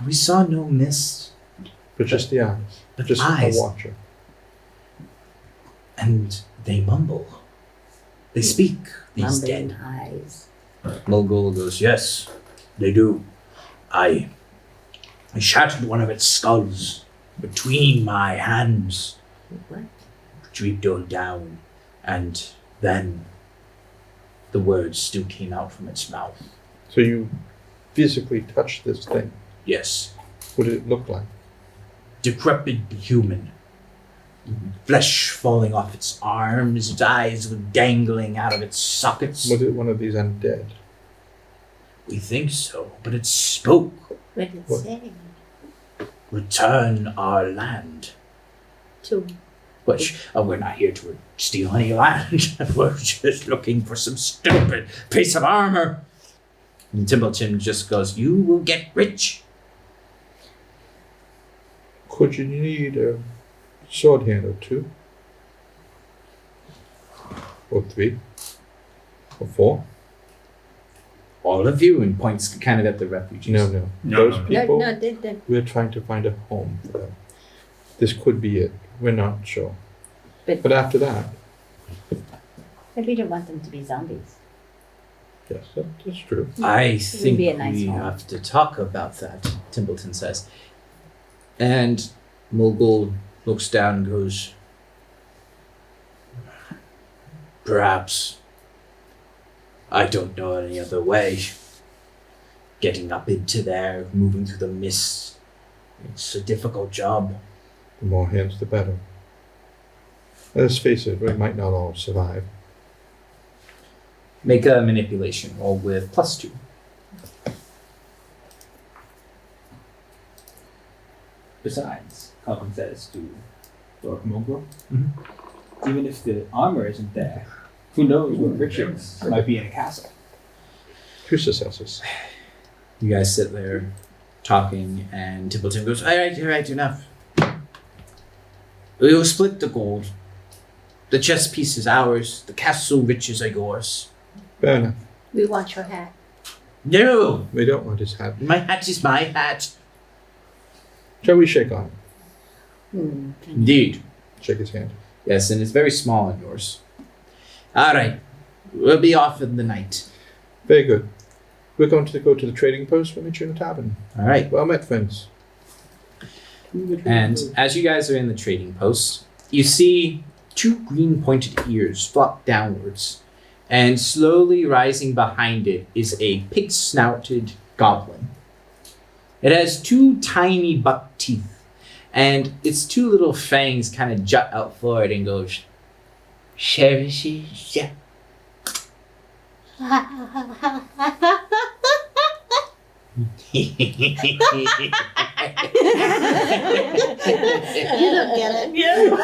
We saw no mist, But just the eyes. but Just eyes. a watcher. And they mumble. They speak, these Mumbling dead. eyes. Mulgul goes, "Yes, they do. I shattered one of its skulls between my hands, What? drooped on down, and then the words still came out from its mouth. So you physically touched this thing. Yes, What did it look like? decrepit human. Flesh falling off its arms, its eyes were dangling out of its sockets. Was it one of these undead? We think so, but it spoke. What did it What? say? Return our land. To Which, we're not here to steal any land. We're just looking for some stupid piece of armor. And Timbleton just goes, "You will get rich." Could you need a sword hand or two? Or three? Or four? All of you, and points kind of at the refugees. No. No, Those no. people, no, did the we're trying to find a home for them. This could be it. We're not sure. But- But after that, but we don't want them to be zombies. yes, that's true. I think be a nice we home. have to talk about that, Timbleton says. And Mulgul looks down and goes, "Perhaps. I don't know any other way. Getting up into there, moving through the mist, it's a difficult job." The more hands, the better. Let's face it, we might not all survive. Make a manipulation roll with +2. Besides, Calvin says to Lord Mogul, Mhm. even if the armor isn't there, Who knows what riches might be in a castle? Two successes. You guys sit there talking, and Templeton goes, all right, enough. We will split the gold. The chess piece is ours. The castle riches are yours. Fair enough. We want your hat. No! We don't want his hat. My hat is my hat. Shall we shake on him? Indeed. Shake his hand. Yes, and it's very small on yours. All right. We'll be off in the night. Very good. We're going to go to the trading post. We'll meet you in the tavern. All right. Well met, friends. And as you guys are in the trading post, you see two green pointed ears flop downwards. And slowly rising behind it is a pig-snouted goblin. It has two tiny buck teeth, and its two little fangs kind of jut out forward and goes, "Cherishes." Yeah. You don't get it.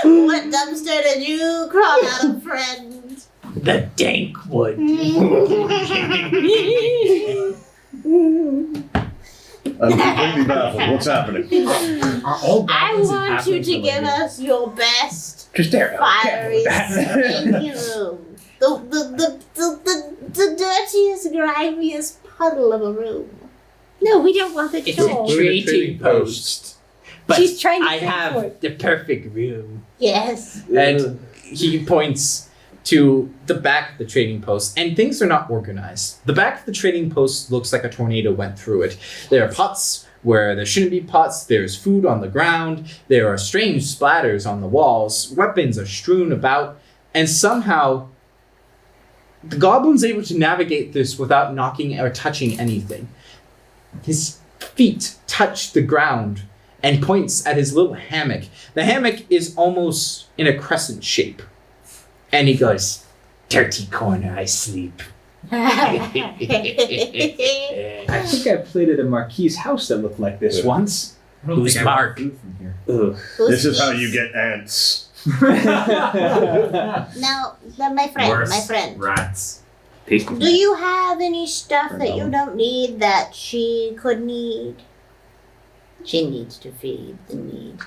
What dumpster did you crawl out of, friend? The dank wood. I'm completely baffled. What's happening? Are all I goblins and want you halflings to give related? us your best, Just there. fiery, stinky room. The dirtiest, grimiest puddle of a room. No, we don't want the It's door. a We're in a trading trading post. But She's trying to I think for have it. the perfect room. Yes. And he points to the back of the trading post, and things are not organized. The back of the trading post looks like a tornado went through it. There are pots where there shouldn't be pots, there's food on the ground, there are strange splatters on the walls, weapons are strewn about, and somehow the goblin's able to navigate this without knocking or touching anything. His feet touch the ground and points at his little hammock. The hammock is almost in a crescent shape. And he goes, "Dirty corner, I sleep." I think I played at a marquis's house that looked like this once. I don't Who's think I want Mark? food from here. Ugh. This is how you get ants. Now, my friend, Worse. my friend. Rats. Tasty. Do you have any stuff Or that you no. don't need that she could need? She needs to feed the need.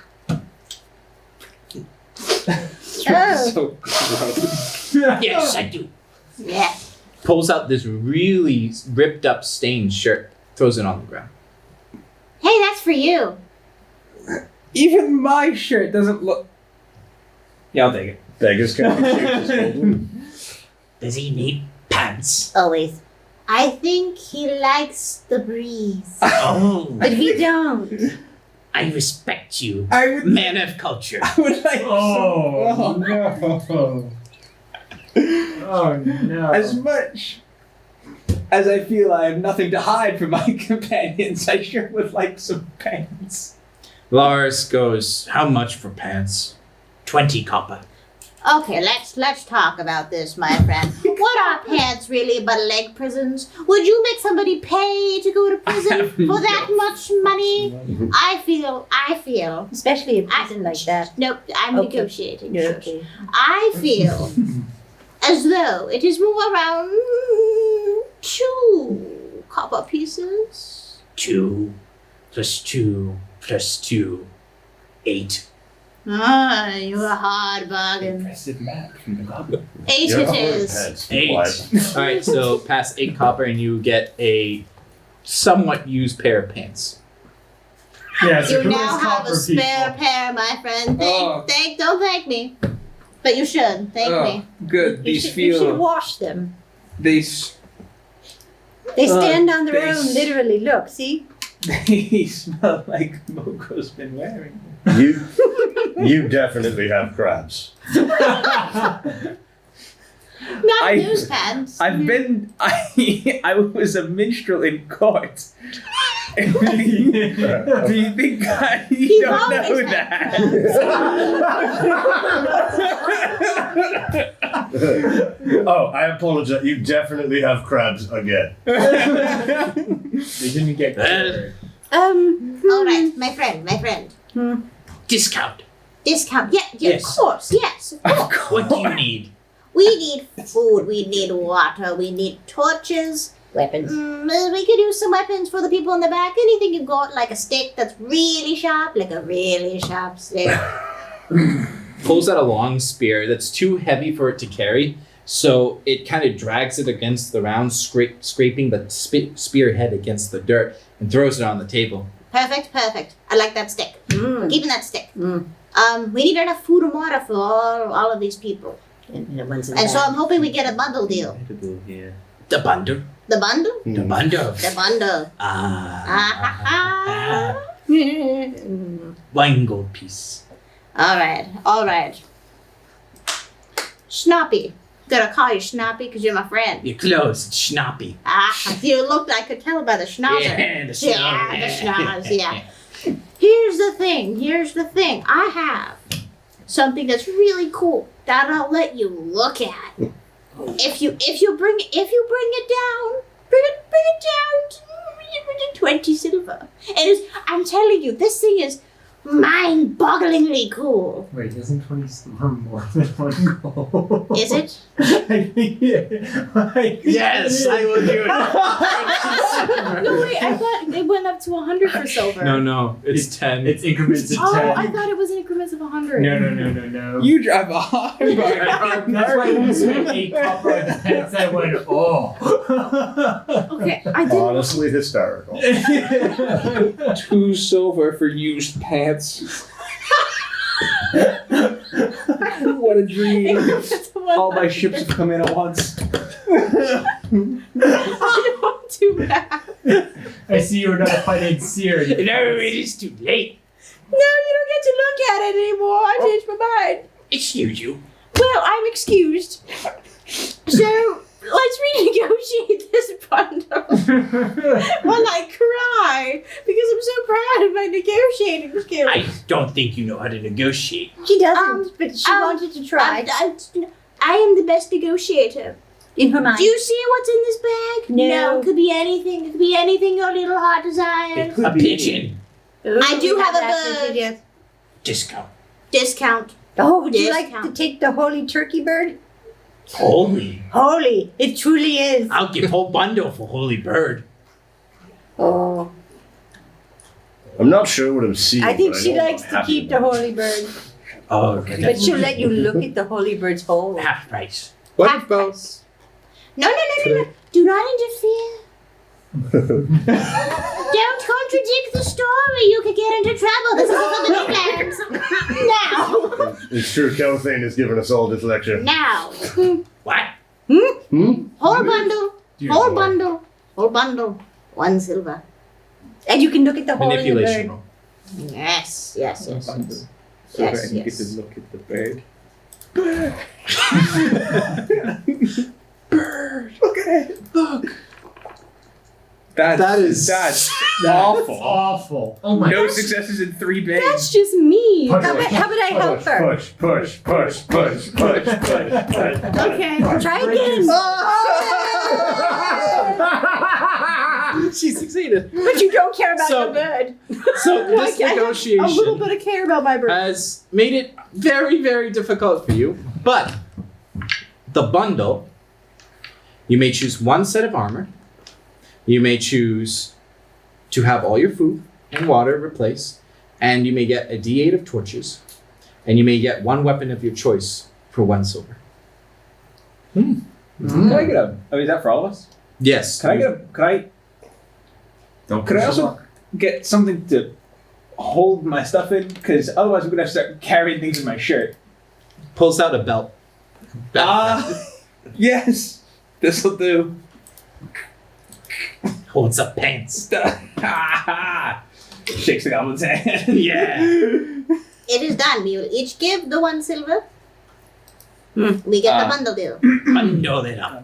So gross. Yes, I do. Yeah. Pulls out this really ripped up stained shirt, throws it on the ground. Hey, that's for you. Even my shirt doesn't look. Yeah, I'll take it. Beggars can't be choosers. Does he need pants? Always. I think he likes the breeze. Oh, But we don't. I respect you, I would. man of culture. I would like. Oh, some- no. Oh, no. As much as I feel I have nothing to hide from my companions, I sure would like some pants. Lars goes, "How much for pants?" 20 copper. Okay, let's talk about this, my friend. What are pants really but leg prisons? Would you make somebody pay to go to prison for that much money? I feel. Especially a prison like that. Nope, I'm Okay. negotiating. You're Shush. okay. I feel as though it is more around 2 copper pieces. 2 plus 2 plus 2, 8. Ah, you're a hard bargain. Impressive map from the goblin. 8 You're it a hard is. pants. Eight. Why? All right, so pass 8 copper and you get a somewhat used pair of pants. Yeah, so You who now is have a copper spare people? pair, my friend. Oh. Don't thank me. But you should. Thank me. Good. You These should, you should feel. wash them. These. They stand on their they own, literally. Look, see? They smell like Moko's been wearing them. You definitely have crabs. Not I- news pants. I was a minstrel in court. Do you think I He's don't always know had that? Oh, I apologize. You definitely have crabs again. They didn't get cleared. All right, my friend. Discount. Discount. Yeah, Yes. of course. Yes, of course. What do you need? We need food. We need water. We need torches. Weapons. We could use some weapons for the people in the back. Anything you've got, like a stick that's really sharp, like a really sharp stick. Pulls out a long spear that's too heavy for it to carry, so it kind of drags it against the round, scraping the spearhead against the dirt, and throws it on the table. Perfect. I like that stick. We're keeping that stick. We need enough food and water for all of these people. And the ones in And so back. I'm hoping we get a bundle deal. The bundle. The bundle? The bundle. The bundle. Wine gold piece. All right. Schnappy. Gonna call you Schnappy because you're my friend. You're close. It's schnappy. You looked, I could tell by the schnauzer. Yeah, the Yeah, schnauz. the schnauz, yeah. Here's the thing. I have something that's really cool that I'll let you look at. If you bring it down, bring it down to 20 silver. I'm telling you, this thing is mind-bogglingly cool. Wait, isn't 20 silver more than 1 gold? Is it? I think Yes, I will do it. No, wait, I thought they went up to 100 for silver. No, it's 10. It's increments of 10. Oh, I thought it was in increments of 100. No. You drive a hard That's why we spent 8 copper on the pants. I went, oh. Okay, I didn't. Honestly hysterical. 2 silver for used pants. What a dream. All my ships have come in at once. Too bad. I see you're not a financier. No, it is too late. No, you don't get to look at it anymore. I changed my mind. Excuse you. Well, I'm excused. So, let's renegotiate this bundle while I cry because I'm so proud of my negotiating skills. I don't think you know how to negotiate. She doesn't, but she wanted to try. I am the best negotiator. in her mind. Do you see what's in this bag? No. It could be anything. It could be anything your little heart desires. A pigeon. Ooh, I do we have a that bird. picture, yes. Discount. Discount. Oh, would you like Discount. to take the holy turkey bird? Holy. Holy, it truly is. I'll give whole bundle for holy bird. Oh, I'm not sure what I'm seeing. I think but she know likes I'm to happy keep the about it. holy bird, Oh, okay. but she'll let you look at the holy bird's hole. Half price. What Half about price. No. Do not interfere. Don't contradict the story. You could get into trouble. This is for the Midlands. Now. It's true, Kelthane has given us all this lecture. Now. What? Whole bundle. Dear Whole Lord. bundle. Whole bundle. 1 silver. And you can look at the hole in the Manipulation bird. roll. Yes. Bundle. So Yes, that you get to yes. look at the bird. Look at it. Look. That's awful. Awful. Oh my No gosh. successes in 3 bays. That's just me. Push How away. about I help her? Push. Okay. Try again. She succeeded. But you don't care about So- the bird. So this I have negotiation a little bit of care about my bird. has made it very, very difficult for you. But the bundle, you may choose one set of armor. You may choose to have all your food and water replaced, and you may get a D8 of torches, and you may get one weapon of your choice for 1 silver. Can I get a? Oh, is that for all of us? Yes. Can I get a? Don't Could I push also along. get something to hold my stuff in? Because otherwise, we're gonna have to start carrying things in my shirt. Pulls out a belt. Yes. This'll do. Holds up pants. Shakes the goblin's hand. Yeah. It is done. We will each give the 1 silver. We get the bundle deal. Bundle it up.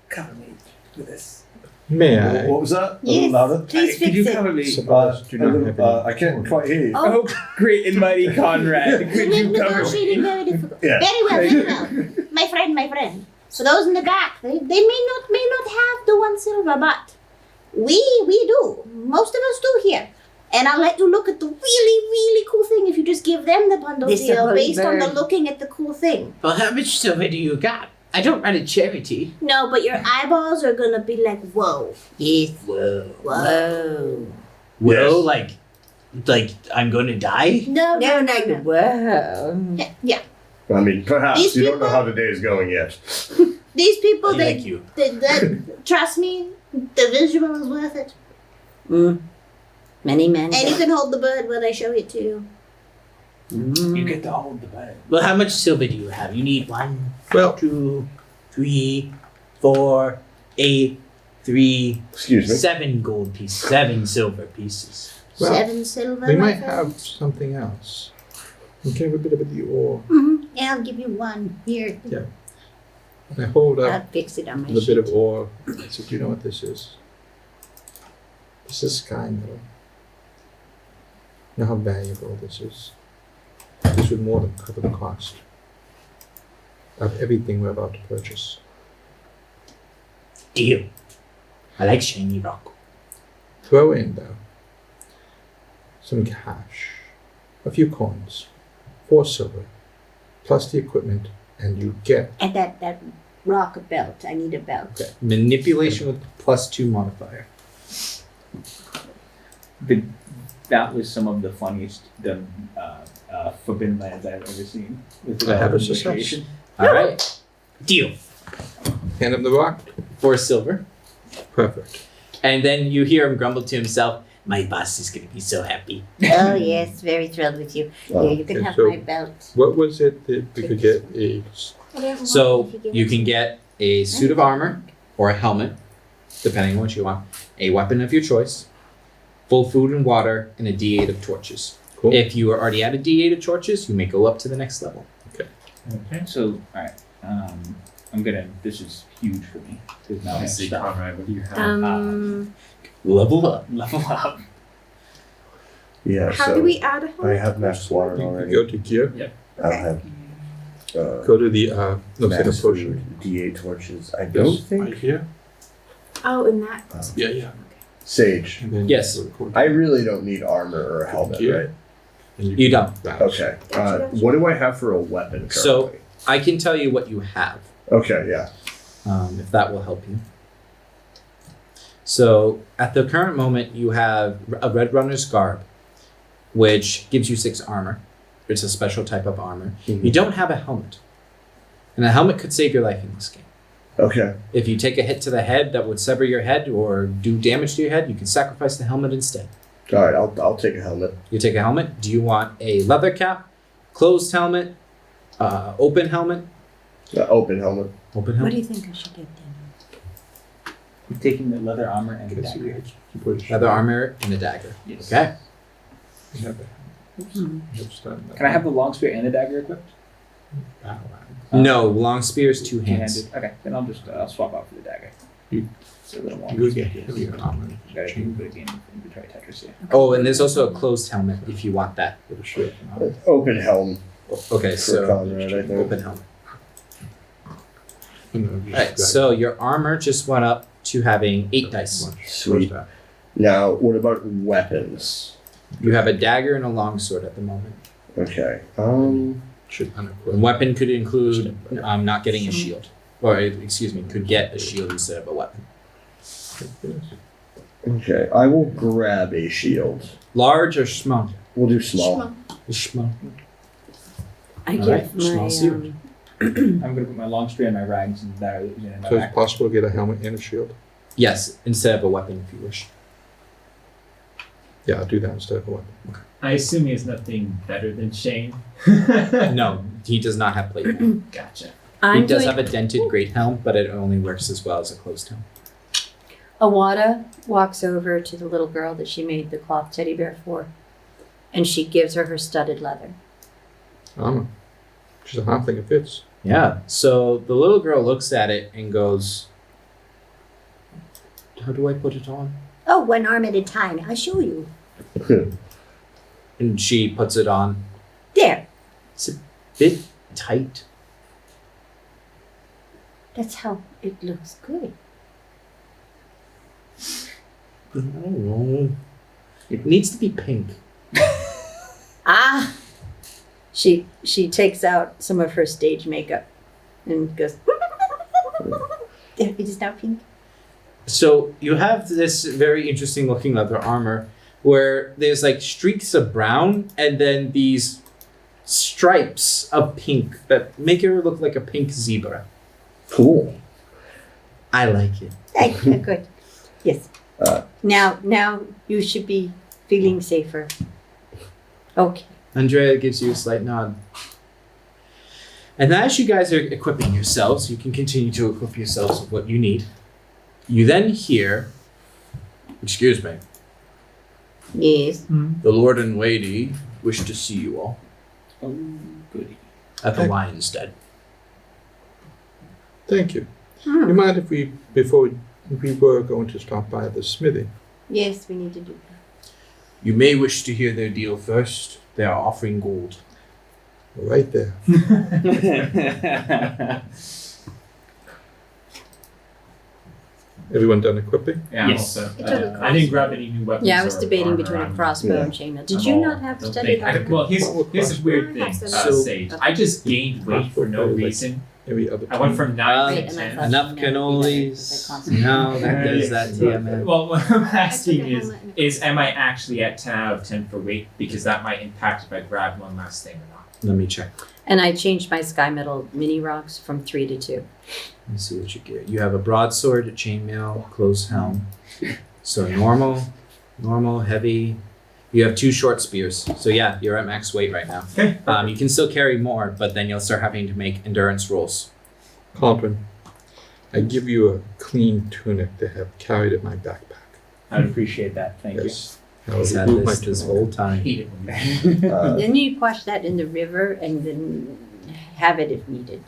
Cover me with this. May I? What was that? A Yes, little louder? please Could you fix it. cover me? Suppose do not have any I can't quite hear you. Oh, great and mighty Conrad. Could you cover me? Negotiating very difficult. Yeah. Very well. My friend. For those in the back, they may not have the 1 silver, but we do. Most of us do here. And I'll let you look at the really, really cool thing if you just give them the bundle This deal early based on the bird. looking at the cool thing. Well, how much silver do you got? I don't run a charity. No, but your eyeballs are gonna be like, whoa. Yes. Whoa. Whoa. Whoa, Yes. like I'm going to die? No, No, no, whoa. Yeah. I mean, perhaps These you don't know people- how the day is going yet. These people, I they, like you. they trust me, the visual is worth it. Mm. Many men. And you can hold the bird while I show it to you. You get to hold the bird. Well, how much silver do you have? You need 1, Well, 2, 3, 4, 8, 3, Excuse me. 7 gold pieces, 7 silver pieces. Well, 7 silver. we my might friend. have something else. We can have a bit of the ore. Mhm. Yeah, I'll give you 1. Here. I hold up I'll fix it on my the sheet. bit of ore. I said, do you know what this is? This is sky metal. You know how valuable this is? This would more than cover the cost of everything we're about to purchase. Deal. I like shiny rock. Throw in, though, some cash, a few coins, 4 silver, plus the equipment, and you get And that rock belt. I need a belt. Okay. Manipulation with +2 modifier. That was some of the funniest Forbidden Lands I've ever seen. With I have a negotiation. All right. Deal. hand him the rock. 4 silver. Perfect. And then you hear him grumble to himself, my boss is going to be so happy. Oh yes, very thrilled with you. Oh, Here, you can okay, have so- my belt. What was it that we could get? So you can get a suit of armor or a helmet, depending on what you want, a weapon of your choice, full food and water, and a D8 of torches. Cool. If you are already at a D8 of torches, you may go up to the next level. Okay. So, alright. This is huge for me. Because now I have See, stuff. Conrad, what do you have? Level up. Level up. Yeah, How so do we add a I helmet? have max water You already. go to gear. I don't have Go to the looks like a max potion. food, D8 torches. I don't Yes, think right here. Oh, in that. Yeah, yeah. Sage. And then Yes. you go to cord- I really don't need armor or a helmet, Yeah. right? and You don't. That. Okay. What do I have for a weapon currently? So- I can tell you what you have, Okay, yeah. if that will help you. So at the current moment, you have a Red Runner's Garb, which gives you 6 armor. It's a special type of armor. You don't have a helmet. And a helmet could save your life in this game. Okay. If you take a hit to the head that would sever your head or do damage to your head, you can sacrifice the helmet instead. All right, I'll take a helmet. You take a helmet. Do you want a leather cap, closed helmet, open helmet? Open helmet. Open What helmet. do you think I should get then? I'm taking the leather armor and the Okay, so dagger. you put it- Leather armor and a dagger. Yes. Okay. You have it. Hmm. You have started that. Can I have the long spear and the dagger equipped? Wow. No, long spears, 2 hands. Two-handed. Okay, then I'll swap out for the dagger. You- It's a little more. You go get heavier armor. Gotta do a bit of game inventory Tetris here. Oh, and there's also a closed helmet if you want that. With a shirt. Open helm Okay, for so Conrad, I think. open helmet. And then All just right, drag so your armor just went up to having 8 dice. much. Sweet. Close that. Now, what about weapons? You have a dagger and a longsword at the moment. Okay. Should A unequip. weapon could include not getting a shield. Or, excuse me, could get a shield instead of a weapon. Okay. I will grab a shield. Large or small? We'll do small. Small. I All give right, my small sword. I'm gonna put my long spear and my rags in my So it's back. possible to get a helmet and a shield? Yes, instead of a weapon if you wish. Yeah, I'll do that instead of a weapon. I assume he has nothing better than Shane. No, he does not have plate mail. Gotcha. He I'm does doing have a dented great helm, but it only works as well as a closed helm. Awada walks over to the little girl that she made the cloth teddy bear for, and she gives her studded leather. Armor. She's a halfling, it fits. Yeah, so the little girl looks at it and goes, how do I put it on? Oh, 1 arm at a time. I'll show you. And she puts it on. There. It's a bit tight. That's how it looks good. I don't know. It needs to be pink. Ah. She takes out some of her stage makeup and goes. There, it is now pink. So you have this very interesting looking leather armor where there's like streaks of brown and then these stripes of pink that make her look like a pink zebra. Cool. I like it. Good. Yes. Now you should be feeling safer. Okay. Andrea gives you a slight nod. And as you guys are equipping yourselves, you can continue to equip yourselves with what you need. You then hear, excuse me, Yes. the Lord and Lady wish to see you all Oh, goody. at the Lion's Den. Thank you. You mind if we were going to stop by the smithy? Yes, we need to do that. You may wish to hear their deal first. They are offering gold. Right there. Everyone done equipping? Yeah, Yes. also. It took a I didn't grab any new weapons. Yeah, I was or debating armor. between a I'm- crossbow yeah. and chainmail. Did I'm you all- not have don't studied think- armor? Well, here's a weird thing, So- Sage. I just gained weight for no reason. Every other I went from 9 Right, to and I 10. thought Enough you know, cannolis. you know, No, that does that to you, man. Well, what I'm I took asking a is, helmet and a am I actually at 10 out of 10 for weight? Because that might impact if I grab one last thing or not. Let me check. And I changed my sky metal mini rocks from 3 to 2. Let me see what you get. You have a broadsword, a chainmail, closed helm. So normal, heavy. You have 2 short spears. So yeah, you're at max weight right now. Okay. You can still carry more, but then you'll start having to make endurance rolls. Caldwin, I give you a clean tunic to have carried in my backpack. I'd appreciate that. Thank Yes. I He's will had remove my this tunic. whole I time. hate it when you Then you wash that in the river and then have it if needed.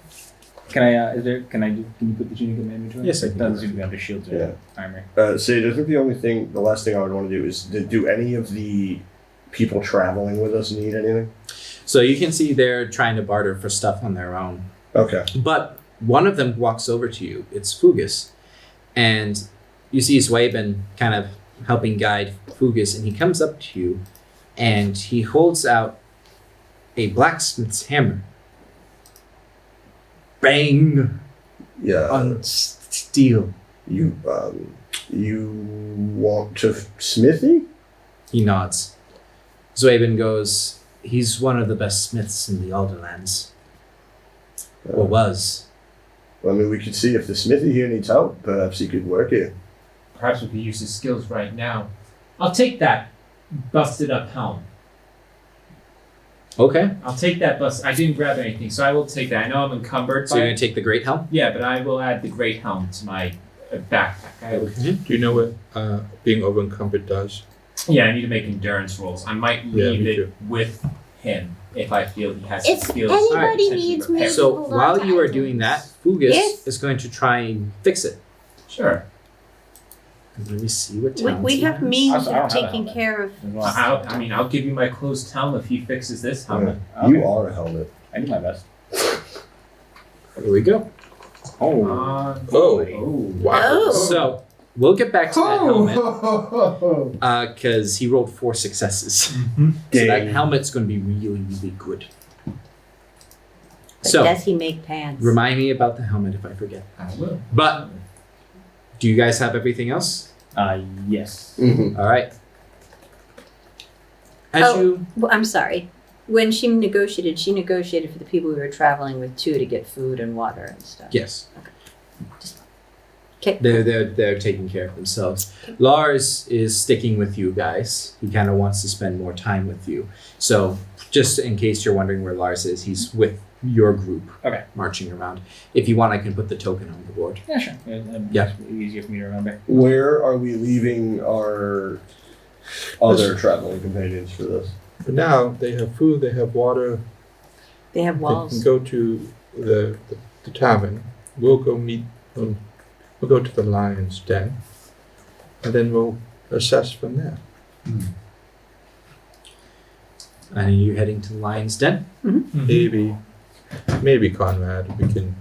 Can I? Can you put the tunic in my inventory? Yes, I It can. doesn't seem to be under shields or Yeah. armor. Sage, I think the last thing I would want to do is, do any of the people traveling with us need anything? So you can see they're trying to barter for stuff on their own. Okay. But one of them walks over to you. It's Fugus. And you see Swaben kind of helping guide Fugus, and he comes up to you and he holds out a blacksmith's hammer. Bang! Yeah. On steel. You want to smithy? He nods. Swaben goes, he's one of the best smiths in the Alderlands. Or was. I mean, we could see if the smithy here needs help. Perhaps he could work here. Perhaps we could use his skills right now. I'll take that busted up helm. Okay. I'll take that bust. I didn't grab anything, so I will take that. I know I'm encumbered So by you're it. going to take the great helm? Yeah, but I will add the great helm to my backpack. Do you know what being over encumbered does? Yeah, I need to make endurance rolls. I might Yeah, leave me it too. with him if I feel he has If skills. anybody to needs me repair. to So hold on while to you are items. doing that, Fugus Yes. is going to try and fix it. Sure. Let me see what We, talents we he have has. means I of don't have a taking helmet. care of. I'll give you my closed helm if he fixes this helmet. You are a helmet. I do my best. Here we go. Oh. Oh. Wow. Oh. So we'll get back to that helmet because he rolled 4 successes. So that Dang. helmet's going to be really, really good. But So does he make pants? remind me about the helmet if I forget. I will. But do you guys have everything else? Yes. Mhm. All right. As Oh. you Well, I'm sorry. When she negotiated for the people we were traveling with too to get food and water and stuff. yes. Okay. They're taking care of themselves. Lars is sticking with you guys. He kind of wants to spend more time with you. So just in case you're wondering where Lars is, he's with your group. Okay. Marching around. If you want, I can put the token on the board. Yeah, sure. Yeah. It's easier for me to remember. Where are we leaving our other traveling companions for this? For now, they have food, they have water. They have They walls. can go to the tavern. We'll go meet them. We'll go to the Lion's Den. And then we'll assess from there. And are you heading to the Lion's Den? Maybe Conrad, we can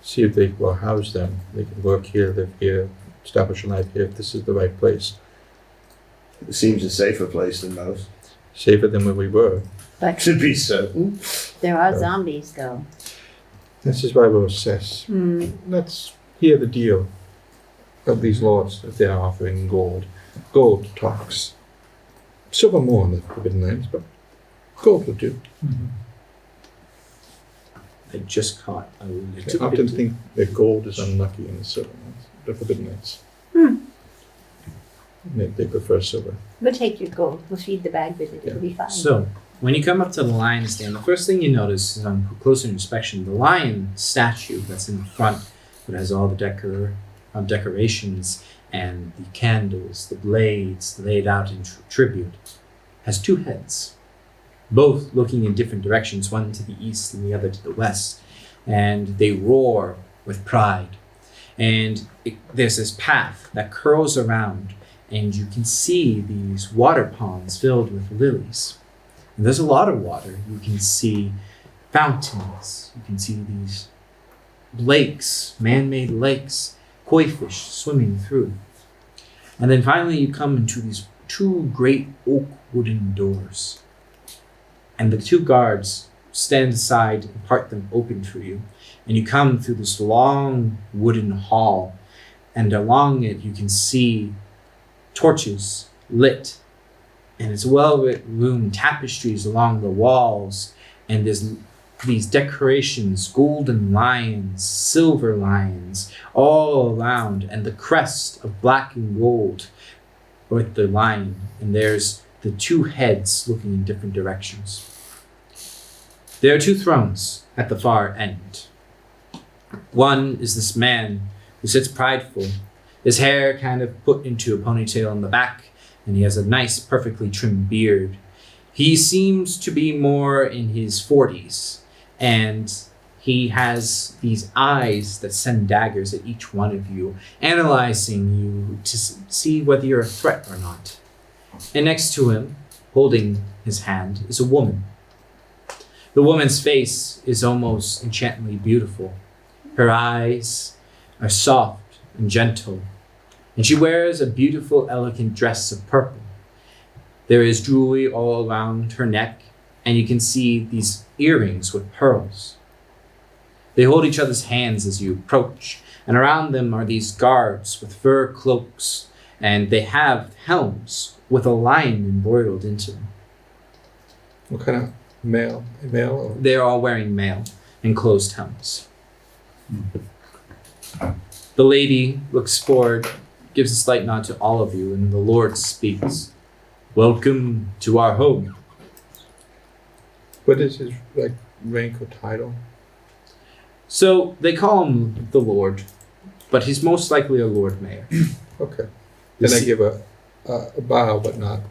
see if they will house them. They can work here, live here, establish a life here, if this is the right place. It seems a safer place than most. Safer than where we were. To be certain. There are zombies, though. This is why we'll assess. Let's hear the deal of these lords that they're offering gold. Gold talks. Silver more in the Forbidden Lands, but gold will do. I just caught a I little often bit. think that gold is unlucky in the Silver Lands, the Forbidden Lands. They prefer silver. We'll take your gold. We'll feed the bag with it. It'll be fine. So, when you come up to the lion's den, the first thing you notice is on closer inspection, the lion statue that's in the front, that has all the decorations and the candles, the blades laid out in tribute, has two heads, both looking in different directions, one to the east and the other to the west, and they roar with pride. And there's this path that curls around, and you can see these water ponds filled with lilies. And there's a lot of water. You can see fountains. You can see these lakes, man-made lakes, koi fish swimming through. And then finally you come into these two great oak wooden doors. And the two guards stand aside and part them open for you. And you come through this long wooden hall. And along it you can see torches lit. And it's well-lit room, tapestries along the walls. And there's these decorations, golden lions, silver lions, all around. And the crest of black and gold with the lion. And there's the two heads looking in different directions. There are two thrones at the far end. One is this man who sits prideful, his hair kind of put into a ponytail in the back, and he has a nice, perfectly trimmed beard. He seems to be more in his 40s, and he has these eyes that send daggers at each one of you, analyzing you to see whether you're a threat or not. And next to him, holding his hand, is a woman. The woman's face is almost enchantingly beautiful. Her eyes are soft and gentle, and she wears a beautiful, elegant dress of purple. There is jewelry all around her neck, and you can see these earrings with pearls. They hold each other's hands as you approach, and around them are these guards with fur cloaks, and they have helms with a lion embroidered into them. What kind of mail? Or? They're all wearing mail and closed helms. The lady looks forward, gives a slight nod to all of you, and the Lord speaks. Welcome to our home. What is his rank or title? So they call him the Lord, but he's most likely a Lord Mayor. Okay. Then I give a bow, but not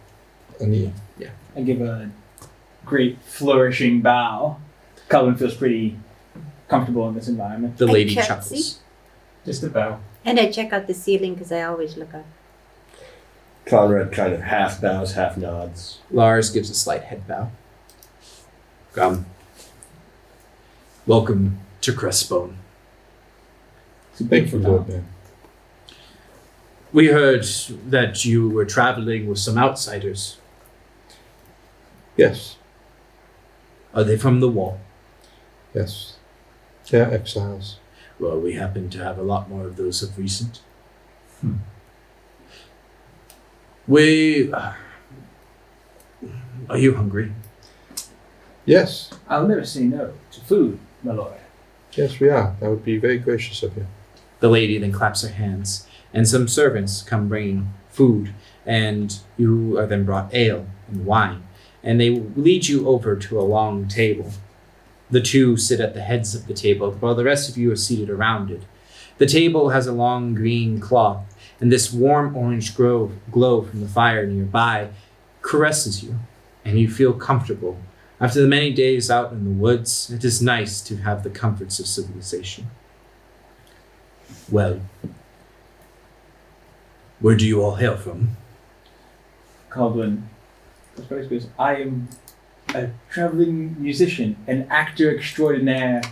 a knee. I give a great flourishing bow. Calvin feels pretty comfortable in this environment. The lady curtsy. chuckles. Just a bow. And I check out the ceiling because I always look up. Conrad kind of half bows, half nods. Lars gives a slight head bow. Come. Welcome to Crestbone. Thank you, Lord Man. We heard that you were traveling with some outsiders. Yes, Are they from the wall? yes. They are exiles. Well, we happen to have a lot more of those of recent. Are you hungry? Yes, I'll never say no to food, my lord. yes, we are. That would be very gracious of you. The lady then claps her hands, and some servants come bringing food, and you are then brought ale and wine, and they lead you over to a long table. The two sit at the heads of the table, while the rest of you are seated around it. The table has a long green cloth, and this warm orange glow from the fire nearby caresses you, and you feel comfortable. After the many days out in the woods, it is nice to have the comforts of civilization. Well, where do you all hail from? Caldwin goes, I am a traveling musician, an actor extraordinaire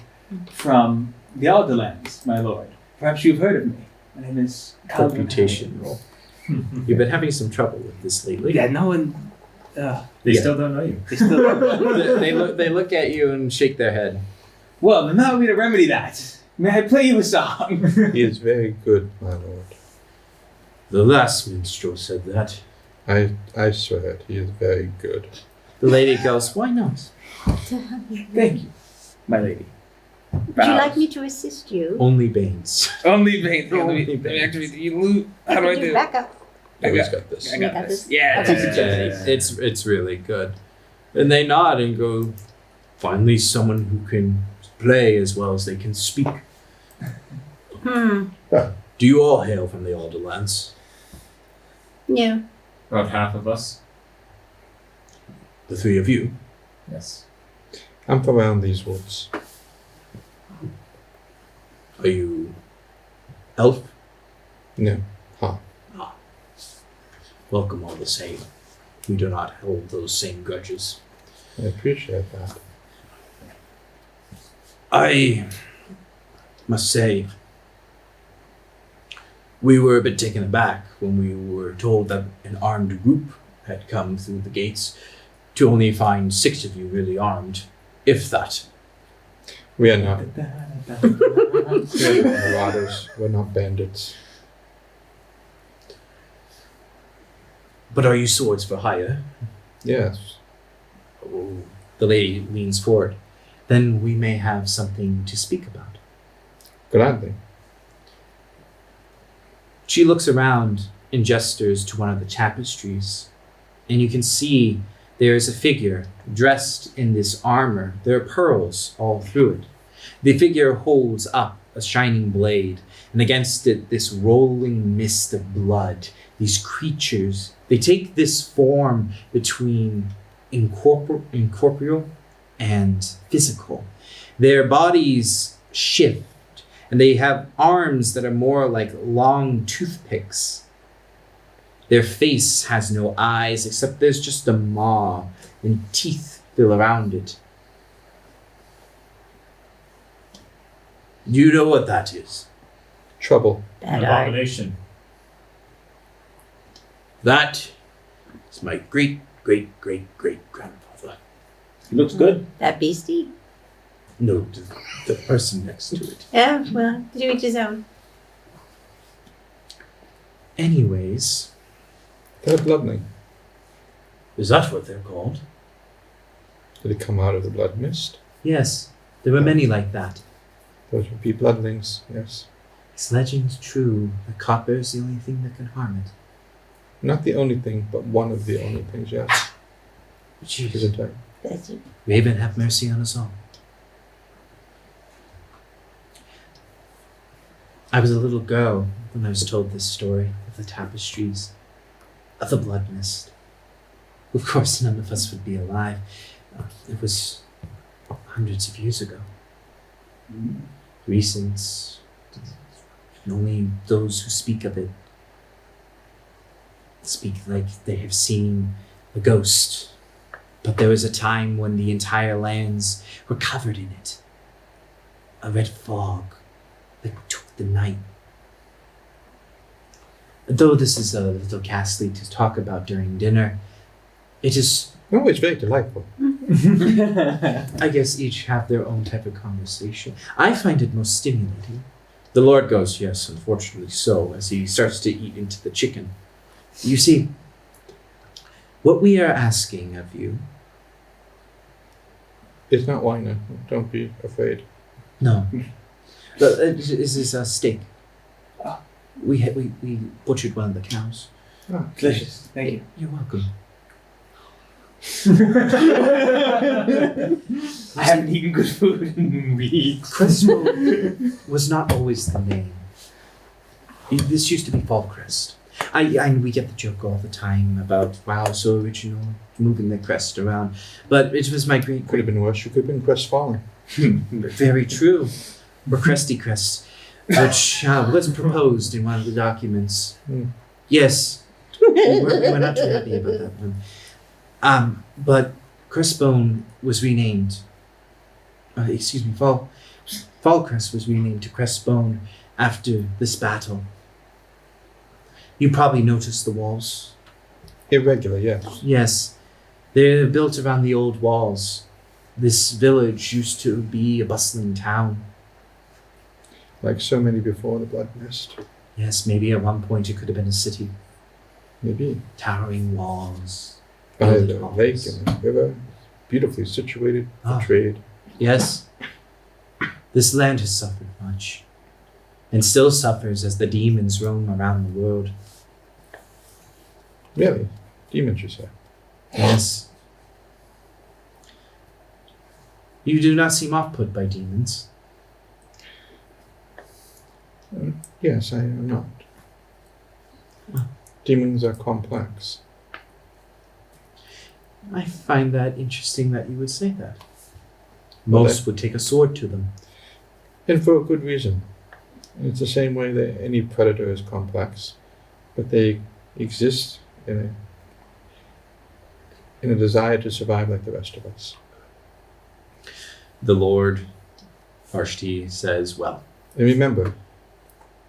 from the Alderlands, my lord. Perhaps you've heard of me. My name is Caldwin. Reputation roll. You've been having some trouble with this lately. Yeah, no one. They Yeah. still don't know you. They still. They look at you and shake their head. Well, then how are we to remedy that? May I play you a song? He is very good, my lord. The last minstrel said that. I swear it, he is very good. The lady goes, why not? Thank you, my lady. Would you like me to assist you? Only Baines. Only Baines. Only Let me Baines. activate the loot. How do I do? Backup. I Always got, got this. I You got got this. this? Yeah. Okay. two successes. It's really good. And they nod and go, finally someone who can play as well as they can speak. Hmm. Do you all hail from the Alderlands? No. About half of us. The three of you? Yes. I'm from around these woods. Are you elf? No. Ha. Welcome all the same. We do not hold those same grudges. I appreciate that. I must say, we were a bit taken aback when we were told that an armed group had come through the gates, to only find 6 of you really armed, if that. We are not. We are marauders. We're not bandits. But are you swords for hire? Yes. Oh, the lady leans forward. Then we may have something to speak about. Gladly. She looks around and gestures to one of the tapestries, and you can see there is a figure dressed in this armor. There are pearls all through it. The figure holds up a shining blade, and against it this rolling mist of blood. These creatures, they take this form between incorporeal and physical. Their bodies shift, and they have arms that are more like long toothpicks. Their face has no eyes, except there's just a maw and teeth fill around it. You know what that is? Trouble. An Bad eye. abomination. That is my great-great-great-great-grandfather. He looks good. That beastie? No, the person next to it. Yeah, well, to each his own. Anyways, They're bloodling. is that what they're called? Did it come out of the blood mist? Yes, there were many like that. Those would be bloodlings, yes. Is legend true that copper is the only thing that can harm it? Not the only thing, but one of the only things, yes. Jeez. Isn't it? That's it. Raven, have mercy on us all. I was a little girl when I was told this story of the tapestries, of the blood mist. Of course, none of us would be alive. It was hundreds of years ago. Recent, and only those who speak of it speak like they have seen a ghost. But there was a time when the entire lands were covered in it. A red fog that took the night. Though this is a little ghastly to talk about during dinner, it is, No, it's very delightful. I guess, each have their own type of conversation. I find it most stimulating. The Lord goes, yes, unfortunately so, as he starts to eat into the chicken. You see, what we are asking of you, It's not wine now. Don't be afraid. no, this is a steak. We butchered one of the cows. Ah, Delicious. Thank you. You're welcome. I haven't eaten good food in weeks. Crestbone was not always the name. This used to be Fallcrest. We get the joke all the time about, wow, so original, moving the crest around. But it was my great, Could have been worse. You could have been crestfallen. very true. Or Cresty Crest, which was proposed in one of the documents. Hmm. Yes, we're not too happy about that one. But Crestbone was renamed. Fallcrest was renamed to Crestbone after this battle. You probably noticed the walls. Irregular, yes. Yes, they're built around the old walls. This village used to be a bustling town. Like so many before the Blood Mist. Yes, maybe at one point it could have been a city. Maybe. Towering walls. By builded the halls. lake and the river. Beautifully situated for Ah. trade. Yes. This land has suffered much. And still suffers as the demons roam around the world. Really? Demons, you say? Yes. You do not seem off-put by demons. Yes, I am not. Demons are complex. I find that interesting that you would say that. Well, Most would take a sword to them. And for a good reason. It's the same way that any predator is complex, but they exist in a desire to survive like the rest of us. The Lord, Varshti, says, well, And remember,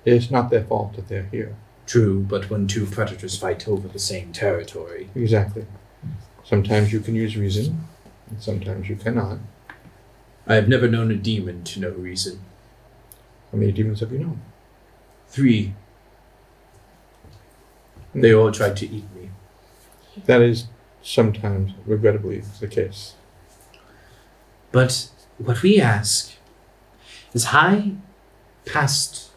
it's not their fault that they're here. true, but when two predators fight over the same territory, Exactly. Sometimes you can use reason, and sometimes you cannot. I have never known a demon to know reason. How many demons have you known? 3. They all tried to eat me. That is sometimes, regrettably, the case. But what we ask is high past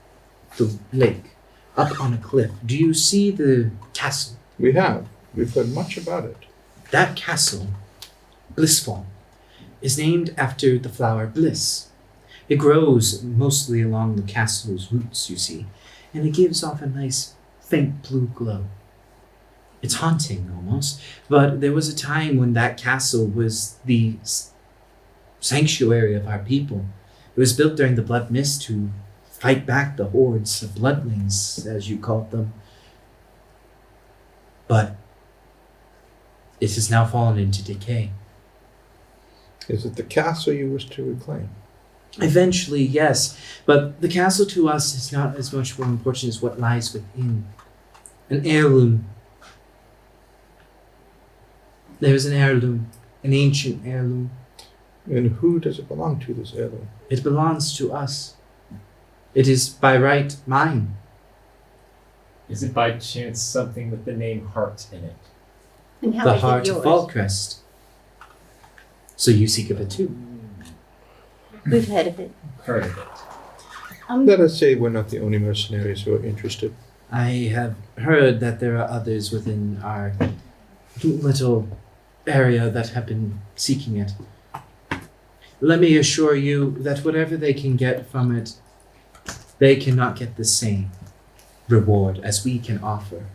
the lake, up on a cliff. Do you see the castle? We have. We've heard much about it. That castle, Blissful, is named after the flower Bliss. It grows mostly along the castle's roots, you see, and it gives off a nice faint blue glow. It's haunting almost, but there was a time when that castle was the sanctuary of our people. It was built during the Blood Mist to fight back the hordes of bloodlings, as you called them. But it has now fallen into decay. Is it the castle you wish to reclaim? Eventually, yes, but the castle to us is not as much more important as what lies within. An heirloom. There is an heirloom, an ancient heirloom. And who does it belong to, this heirloom? It belongs to us. It is by right mine. Is it by chance something with the name Heart in it? And how The is heart it of yours? Fallcrest. So you seek of it too. We've heard of it. Heard of it. Let us say we're not the only mercenaries who are interested. I have heard that there are others within our little area that have been seeking it. Let me assure you that whatever they can get from it, they cannot get the same reward as we can offer.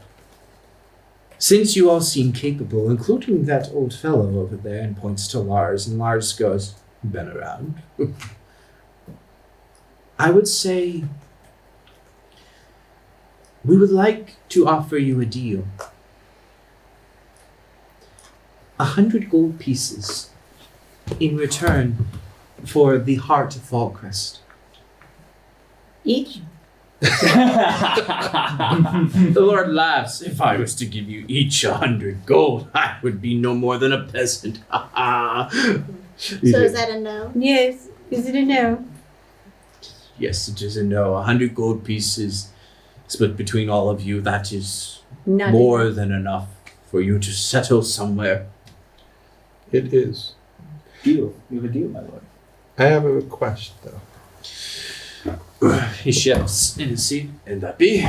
Since you all seem capable, including that old fellow over there, and points to Lars, and Lars goes, been around. I would say we would like to offer you a deal. 100 gold pieces in return for the heart of Fallcrest. Each? The Lord laughs. If I was to give you each 100 gold, I would be no more than a peasant. So is that a no? Yes. Is it a no? Yes, it is a no. 100 gold pieces split between all of you. That is None. more than enough for you to settle somewhere. It is. Deal. We have a deal, my lord. I have a request, though. He shifts in his seat. And that be?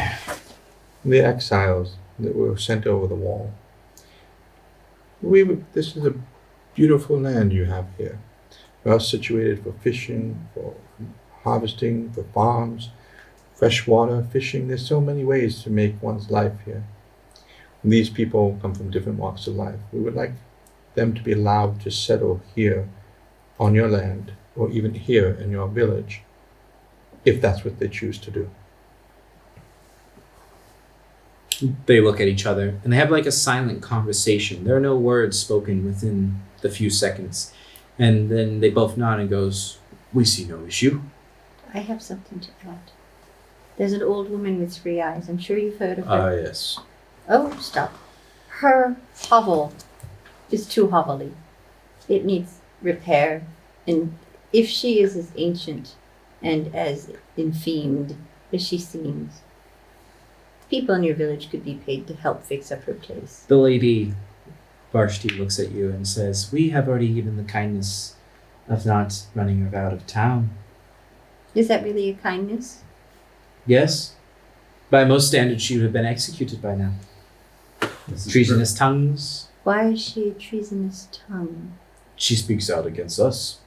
The exiles that were sent over the wall. This is a beautiful land you have here. Well situated for fishing, for harvesting, for farms, freshwater fishing. There's so many ways to make one's life here. And these people come from different walks of life. We would like them to be allowed to settle here on your land, or even here in your village, if that's what they choose to do. They look at each other and they have like a silent conversation. There are no words spoken within the few seconds. And then they both nod and goes, we see no issue. I have something to add. There's an old woman with 3 eyes. I'm sure you've heard of Ah, her. yes. Oh, stop. Her hovel is too hovelly. It needs repair. And if she is as ancient and as enfamed as she seems, people in your village could be paid to help fix up her place. The lady Varshti looks at you and says, "We have already given the kindness of not running her out of town." Is that really a kindness? Yes. By most standards, she would have been executed by now. Treasonous tongues. Why is she a treasonous tongue? She speaks out against us.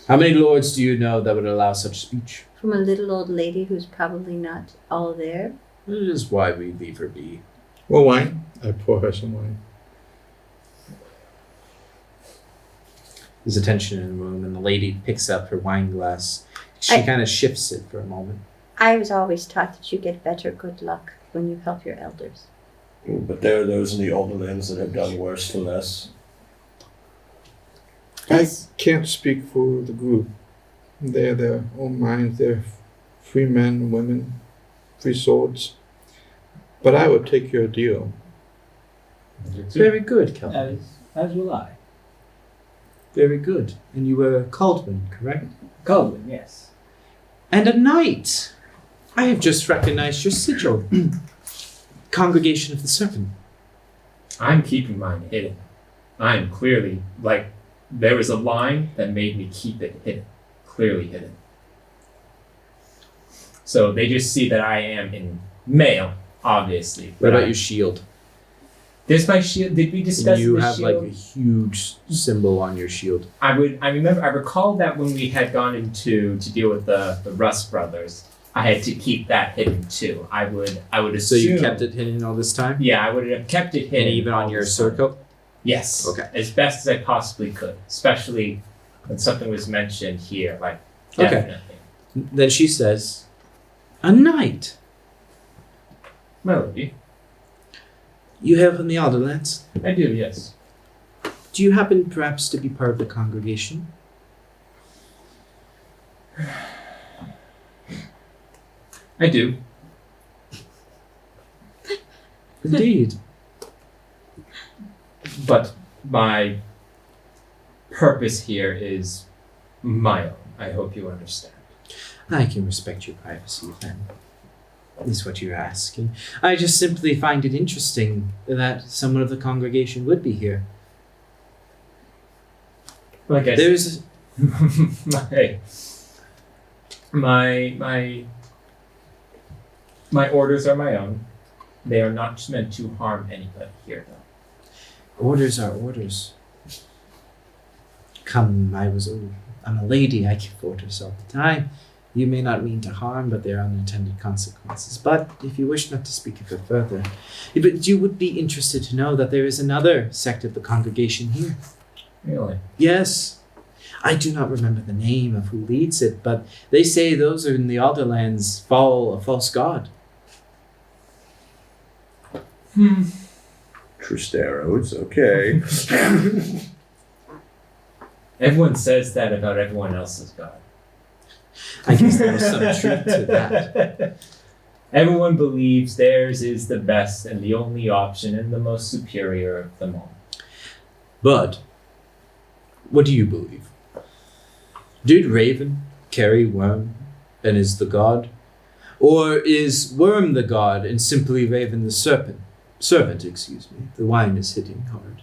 How many lords do you know that would allow such speech? From a little old lady who's probably not all there? It is why we leave her be. Well, wine. I pour her some wine. There's a tension in the room, and the lady picks up her wine glass. She kind of shifts it for a moment. I was always taught that you get better good luck when you help your elders. But there are those in the older lands that have done worse for less. Yes. I can't speak for the group. They're their own minds. They're free men, women, free swords. But I would take your deal. Very good, Kelvin. As will I. Very good. And you were Caldwin, correct? Goblin, yes. And a knight. I have just recognized your sigil. Congregation of the Serpent. I'm keeping mine hidden. I am clearly, there was a line that made me keep it hidden. Clearly hidden. So they just see that I am in male, obviously. What but about your shield? There's my shield. Did we discuss You the have shield? like a huge symbol on your shield. I recall that when we had gone into to deal with the Rust brothers, I had to keep that hidden too. I would assume. So you kept it hidden all this time? Yeah, I would have kept it hidden. And even on all your this time. surcoat? Yes. Okay. As best as I possibly could, especially when something was mentioned here, Okay. definitely. Then she says, "A knight. Melody. You hail from the Alderlands. I do, yes. Do you happen perhaps to be part of the congregation?" I do. Indeed. But my purpose here is my own. I hope you understand. I can respect your privacy then. Is what you're asking. I just simply find it interesting that someone of the congregation would be here. Like I There's my orders are my own. They are not meant to harm anybody here, though. orders are orders. Come, I'm a lady, I give orders all the time. You may not mean to harm, but there are unintended consequences. But if you wish not to speak of it further, but you would be interested to know that there is another sect of the congregation here. Really? Yes. I do not remember the name of who leads it, but they say those are in the Alderlands follow a false god. Tristeros, okay. Everyone says that about everyone else's god. I guess there is some truth to that. Everyone believes theirs is the best and the only option and the most superior of them all. But, what do you believe? Did Raven carry Worm and is the god? Or is Worm the god and simply Raven the serpent? Servant, excuse me. The wine is hitting hard.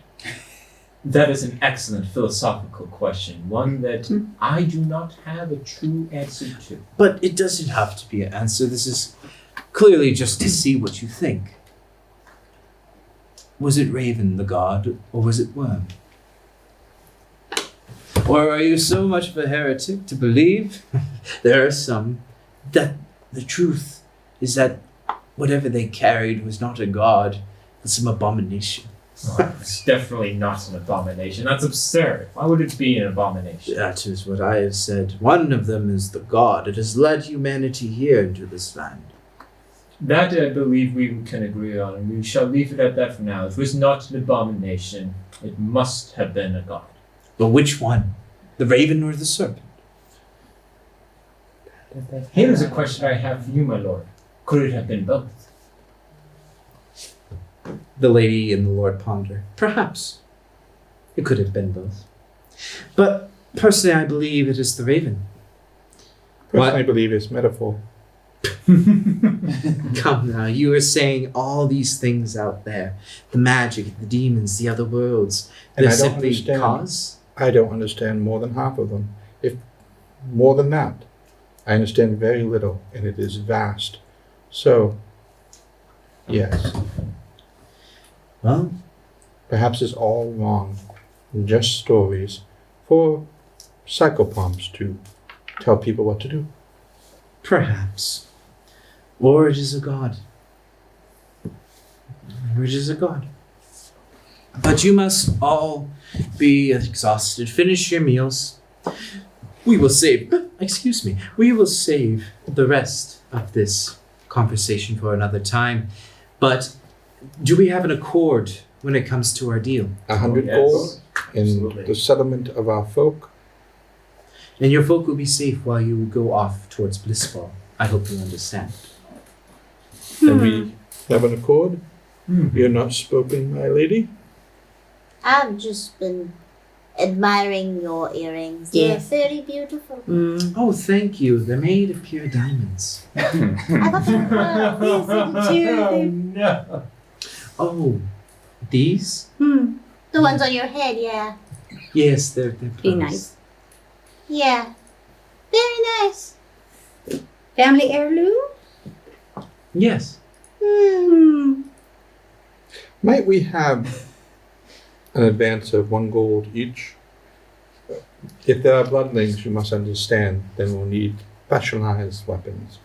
That is an excellent philosophical question, one that I do not have a true answer to. But it doesn't have to be an answer. This is clearly just to see what you think. Was it Raven the god, or was it Worm? Or are you so much of a heretic to believe there are some that the truth is that whatever they carried was not a god, but some abomination? Oh, it's definitely not an abomination. That's absurd. Why would it be an abomination? That is what I have said. One of them is the god. It has led humanity here into this land. That I believe we can agree on, and we shall leave it at that for now. It was not an abomination. It must have been a god. But which one? The raven or the serpent? Here is a question I have for you, my lord. Could it have been both? The lady and the Lord ponder. Perhaps. It could have been both. But personally, I believe it is the raven. Personally, I believe it's metaphor. Come now, you are saying all these things out there. The magic, the demons, the other worlds. And They're I don't simply understand. cause? I don't understand more than half of them. If more than that, I understand very little, and it is vast. So, yes, Well, perhaps it's all wrong. Just stories for psychopomps to tell people what to do. perhaps. Or it is a god. Or it is a god. But you must all be exhausted. Finish your meals. We will save, we will save the rest of this conversation for another time. But do we have an accord when it comes to our deal? 100 yes. gold in Absolutely. the settlement of our folk. And your folk will be safe while you go off towards Blissfall. I hope you understand. Then we have an accord. Hmm. We are not spoken, my lady. I've just been admiring your earrings. Yes. They're very beautiful. Mm. Oh, thank you. They're made of pure diamonds. I thought they were Oh, no. Oh, these? the ones on your head, yeah. Yes, they're Be pearls. nice. Yeah. Very nice. Family heirloom? Yes. Hmm. Might we have an advance of 1 gold each? If there are bloodlings, you must understand, then we'll need specialized weapons.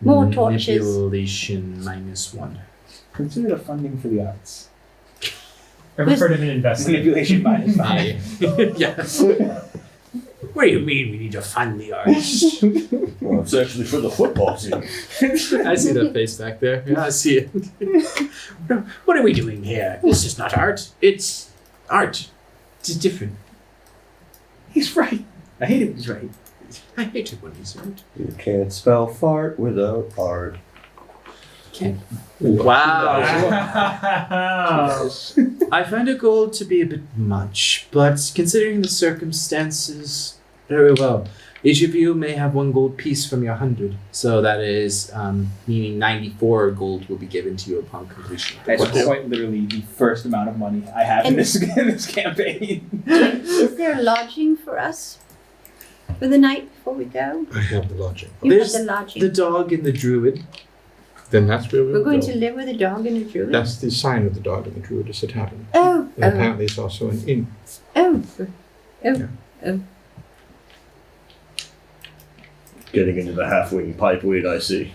More torches. Manipulation -1. Consider the funding for the arts. Ever heard of an investment? Manipulation -5. Yes. What do you mean we need to fund the arts? Well, it's actually for the football team. I see that face back there. Yeah, I see it. What are we doing here? This is not art. It's art. It's different. He's right. I hate it when he's right. I hate it when he's right. You can't spell fart without art. Can't. Wow. Wow. I find a gold to be a bit much, but considering the circumstances, very well. Each of you may have 1 gold piece from your 100, so that is meaning 94 gold will be given to you upon completion. of the That's quest. quite literally the first amount of money I have in this campaign. Is there lodging for us for the night before we go? I have the lodging. You have There's the lodging. The dog and the druid. Then that's where we'll We're going go. to live with a dog and a druid? That's the sign of the dog and the druid is a tavern. Oh, And apparently it's also an inn. Getting into the half-wing pipeweed, I see.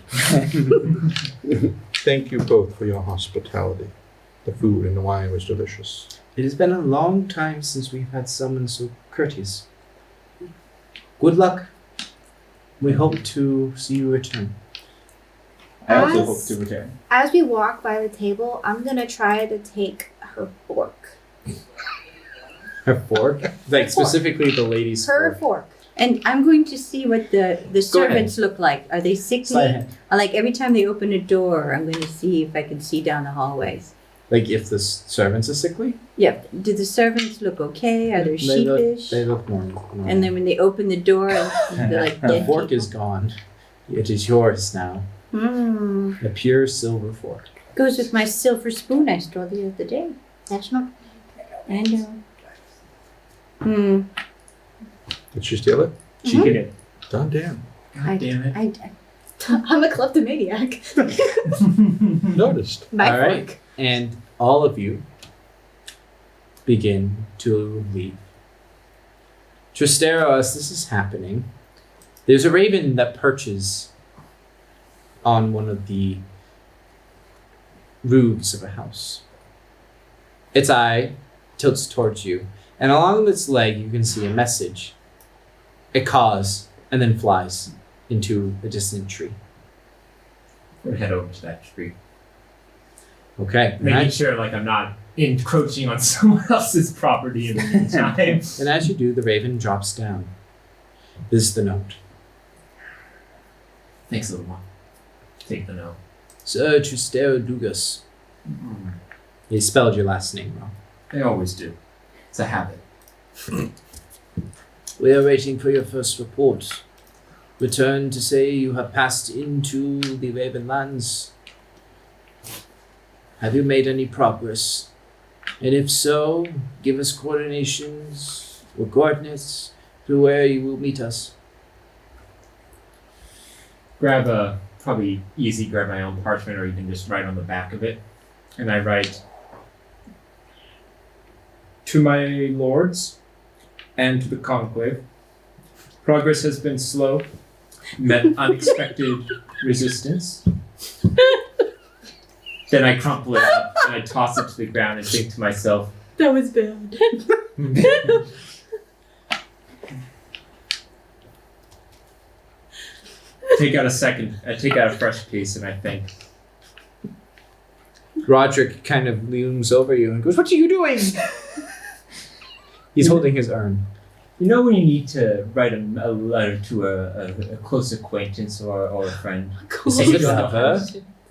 Thank you both for your hospitality. The food and the wine was delicious. It has been a long time since we've had someone so courteous. Good luck. We hope to see you return. I also As- hope to return. As we walk by the table, I'm gonna try to take her fork. Her fork? Like specifically the lady's Her fork. fork. and I'm going to see what the servants look like. Are they Slide sickly? ahead. Like every time they open a door, I'm going to see if I can see down the hallways. Like if the servants are sickly? Yep. Do the servants look okay? Are they sheepish? They look normal. And then when they open the door, they're like The dead fork people. is gone. It is yours now. Hmm. A pure silver fork. Goes with my silver spoon I stole the other day. That's not. I know. Hmm. Did she steal it? She did it. God damn. I, damn it. I'm a kleptomaniac. Noticed. My All right. fork. And all of you begin to leave. Tristero, as this is happening, there's a raven that perches on one of the roofs of a house. Its eye tilts towards you, and along its leg you can see a message. It caws and then flies into a distant tree. We'll head over to that tree. Okay. Making sure like I'm not encroaching on someone else's property in the meantime. And as you do, the raven drops down. This is the note. Thanks, little one. Take the note. Sir Tristero Dugas. You spelled your last name wrong. They always do. It's a habit. We are waiting for your first report. Return to say you have passed into the Ravenlands. Have you made any progress? And if so, give us coordinations or coordinates to where you will meet us. Grab my own parchment, or you can just write on the back of it. And I write, to my lords and to the conclave, progress has been slow, met unexpected resistance. Then I crumple it up and I toss it to the ground and think to myself, That was bad. I take out a fresh piece and I think, Roderick kind of looms over you and goes, "What are you doing?" He's holding his urn. you know when you need to write a letter to a close acquaintance or a friend? Say lover.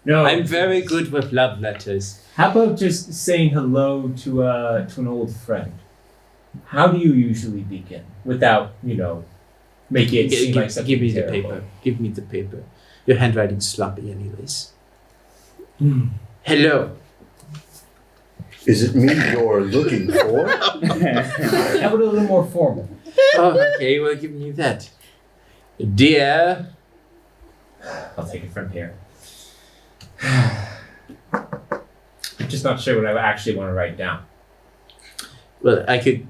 No, I'm very good with love letters. How about just saying hello to an old friend? How do you usually begin without, making it seem like something give me terrible? the paper. Give me the paper. Your handwriting's sloppy anyways. Hello. Is it me you're looking for? How about a little more formal? Oh, okay, well, give me that. Dear. I'll take it from here. I'm just not sure what I actually want to write down. Well, I could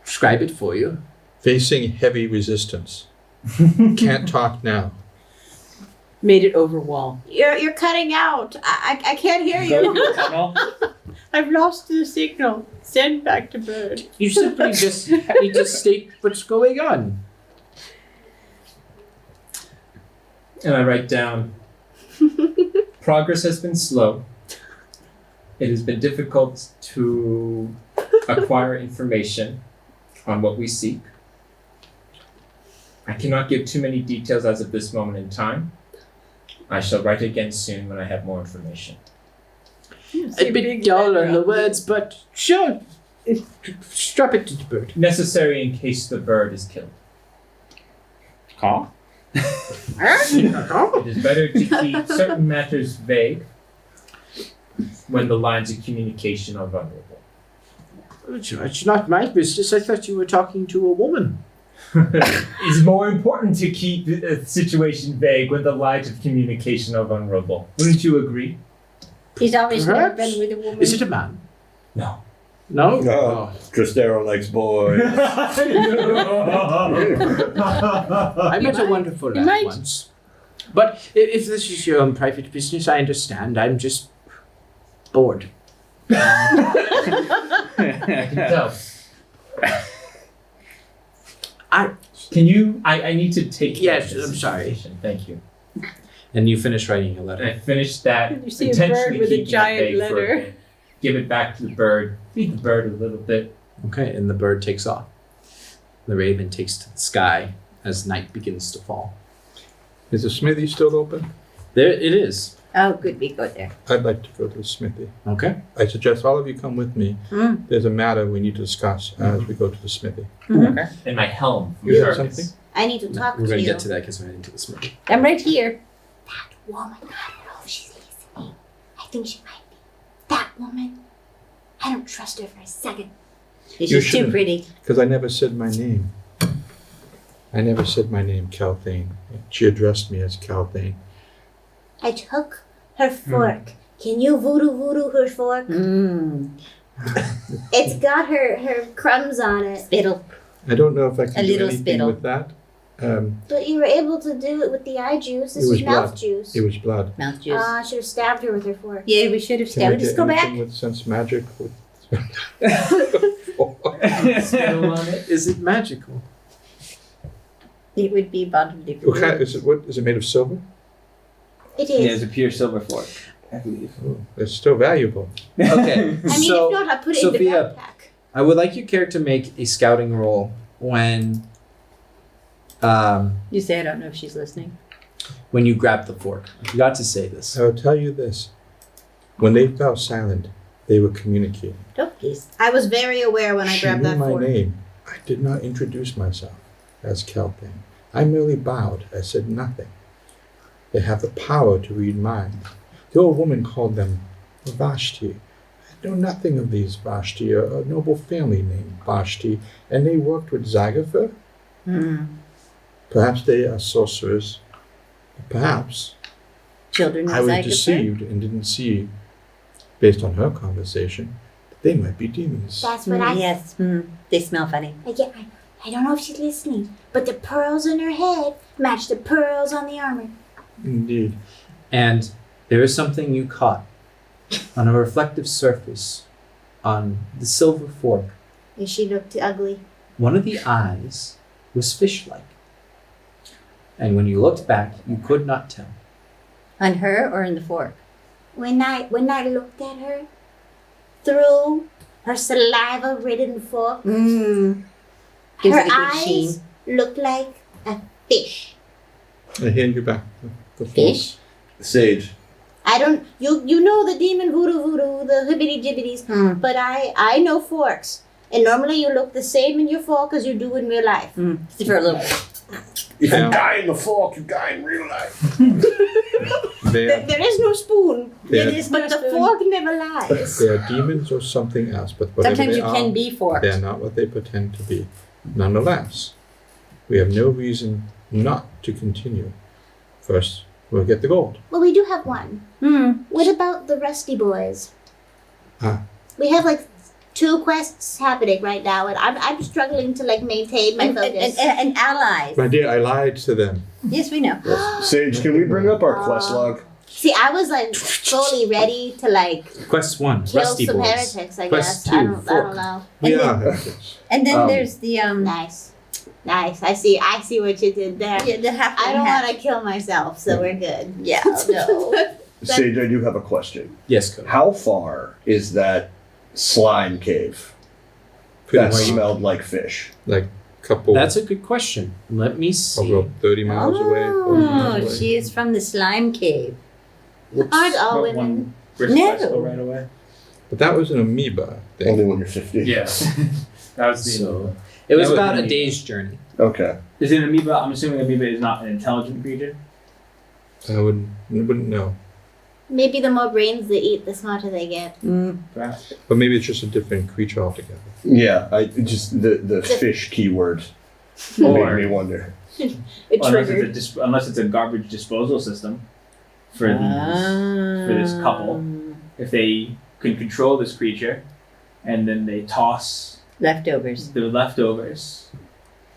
scribe it for you. Facing heavy resistance. Can't talk now. Made it over wall. You're cutting out. I can't hear Go you. to the tunnel. I've lost the signal. Send back to bird. You simply just need to state what's going on. And I write down, progress has been slow. It has been difficult to acquire information on what we seek. I cannot give too many details as of this moment in time. I shall write again soon when I have more information. A bit dull on the words, but sure. Strap it to the bird. Necessary in case the bird is killed. Caw? It is better to keep certain matters vague when the lines of communication are vulnerable. It's not my business. I thought you were talking to a woman. It's more important to keep the situation vague when the lines of communication are vulnerable. Wouldn't you agree? He's always never Perhaps. been with a woman. Is it a man? No. No? No. Cristero likes boys. I met a wonderful lad might. once. But if this is your own private business, I understand. I'm just bored. I can tell. I need to take Yes, care of this I'm sorry. situation. Thank you. And you finish writing a And letter. I finished that. You see a intentionally bird with a keeping it giant vague for a letter. bit. Give it back to the bird. Feed the bird a little bit. Okay, and the bird takes off. The raven takes to the sky as night begins to fall. Is the smithy still open? There it is. Oh, good, we go there. I'd like to go to the smithy. Okay. I suggest all of you come with me. Mm. There's a matter we need to discuss as we go to the smithy. Okay. And my helm. From You have Jarvis. something? I need to No, talk we're to going to you. get to that because we're heading to the smithy. I'm right here. That woman, I don't know if she's listening. I think she might be. That woman, I don't trust her for a second. She's You too shouldn't. pretty. Because I never said my name. I never said my name, Calthane. She addressed me as Calthane. I took her fork. Can you voodoo her fork? Mmm. It's got her crumbs on it. Spittle. I don't know if I A can do little anything spittle. with that. But you were able to do it with the eye juice. This It was is mouth blood. juice. It was blood. Mouth juice. I should have stabbed her with her fork. Yeah, we should have Can I stabbed. Just get go back. anything with sense magic? With... Spittle on it. Is it magical? It would be bodily What kind, fluid. is it made of silver? It Yeah, is. it's a pure silver fork, I believe. Oh, it's still valuable. Okay. I mean, so if not, I put it in the Sophia, backpack. I would like your character to make a scouting roll when You say I don't know if she's listening. when you grabbed the fork. I forgot to say this. I will tell you this. When they fell silent, they were communicating. Donkeys. I was very aware when I She grabbed knew that my fork. name. I did not introduce myself as Kelpin. I merely bowed. I said nothing. They have the power to read minds. The old woman called them Vashti. I know nothing of these Vashti, a noble family named Vashti, and they worked with Zagafer. Perhaps they are sorcerers. Perhaps Children of I was Zygofer. deceived and didn't see, based on her conversation, that they might be demons. That's what I. Yes. They smell funny. I don't know if she's listening, but the pearls in her head match the pearls on the armor. Indeed. And there is something you caught on a reflective surface on the silver fork. And she looked ugly. One of the eyes was fish-like. And when you looked back, you could not tell. On her or in the fork? When I looked at her through her saliva-ridden fork, Gives her it a good eyes sheen. looked like a fish. I hand you back the fork. Fish? Sage. I don't. You know the demon voodoo, the hibbity jibbities, but I know forks, and normally you look the same in your fork as you do in real life. Just for a little. If Yeah. you die in the fork, you die in real life. There is no spoon. They're, But the fork never lies. they are demons or something else, but whatever Sometimes they you are, can be forked. they are not what they pretend to be. Nonetheless, we have no reason not to continue. First, we'll get the gold. Well, we do have one. What about the Rusty Boys? Ah. We have like 2 quests happening right now, and I'm struggling to like maintain my And, focus. and allies. My dear, I lied to them. Yes, we know. Sage, can we bring up our quest log? See, I was like fully ready to like Quest 1, kill Rusty some Boys. heretics. I Quest guess 2, I don't fork. know. We And are then- heretics. And then Um, there's the Nice. I see what you did there. yeah, the half. I and don't half. want to kill myself, so we're good. Yeah, no. Sage, I do have a question. Yes, Cody. How far is that slime cave Pretty that much smelled like fish? couple, That's a good question. Let me see. about 30 miles away, 40 miles Oh, away. she is from the slime cave. Aren't all About women? one brisk No. bicycle right away. But that was an amoeba thing. Only when you're 50. Yeah. That was the. So, it was That was about a an day's journey. Okay. Is it an amoeba? I'm assuming amoeba is not an intelligent creature. I wouldn't know. Maybe the more brains they eat, the smarter they get. Perhaps. But maybe it's just a different creature altogether. Yeah, I just the fish keyword Or made me wonder. It unless triggered. unless it's a garbage disposal system for these for this couple. If they can control this creature, and then they toss Leftovers. the leftovers